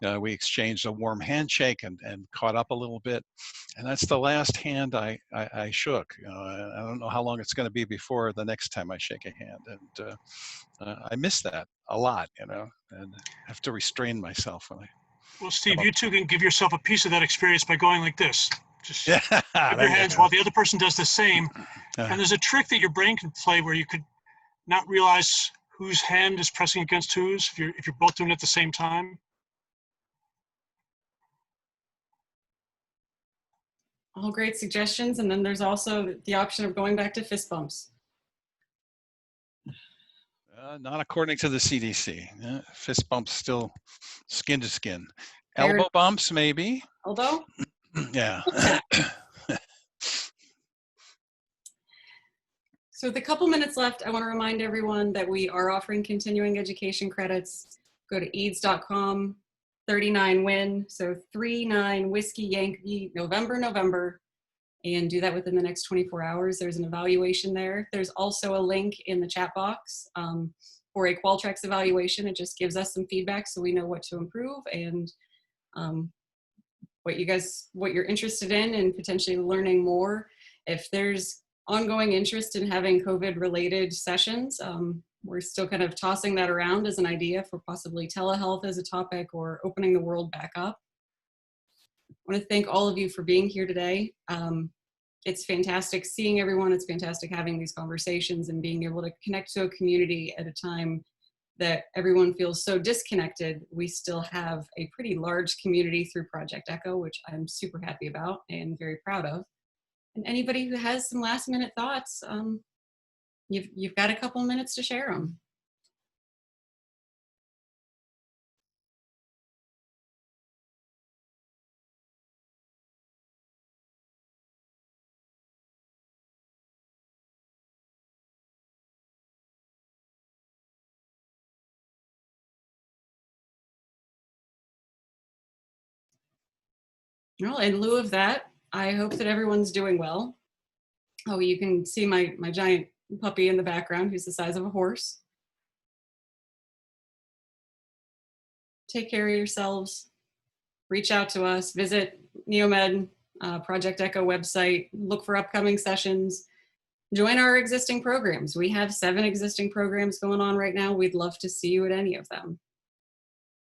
We exchanged a warm handshake and caught up a little bit, and that's the last hand I shook. I don't know how long it's going to be before the next time I shake a hand, and I miss that a lot, you know, and I have to restrain myself when I. Well, Steve, you two can give yourself a piece of that experience by going like this. Just give your hands while the other person does the same. And there's a trick that your brain can play where you could not realize whose hand is pressing against whose if you're both doing it at the same time. All great suggestions. And then there's also the option of going back to fist bumps. Not according to the CDC. Fist bumps still skin to skin. Elbow bumps, maybe. Elbow? Yeah. So with a couple minutes left, I want to remind everyone that we are offering continuing education credits. Go to eads.com, 39WIN, so 39 Whiskey Yankee, November, and do that within the next 24 hours. There's an evaluation there. There's also a link in the chat box for a Qualtrics evaluation. It just gives us some feedback so we know what to improve and what you're interested in and potentially learning more. If there's ongoing interest in having COVID-related sessions, we're still kind of tossing that around as an idea for possibly telehealth as a topic or opening the world back up. I want to thank all of you for being here today. It's fantastic seeing everyone. It's fantastic having these conversations and being able to connect to a community at a time that everyone feels so disconnected. We still have a pretty large community through Project Echo, which I'm super happy about and very proud of. And anybody who has some last minute thoughts, you've got a couple minutes to share them. Well, in lieu of that, I hope that everyone's doing well. Oh, you can see my giant puppy in the background who's the size of a horse. Take care of yourselves. Reach out to us. Visit NEOMED Project Echo website, look for upcoming sessions, join our existing programs. We have 7 existing programs going on right now. We'd love to see you at any of them.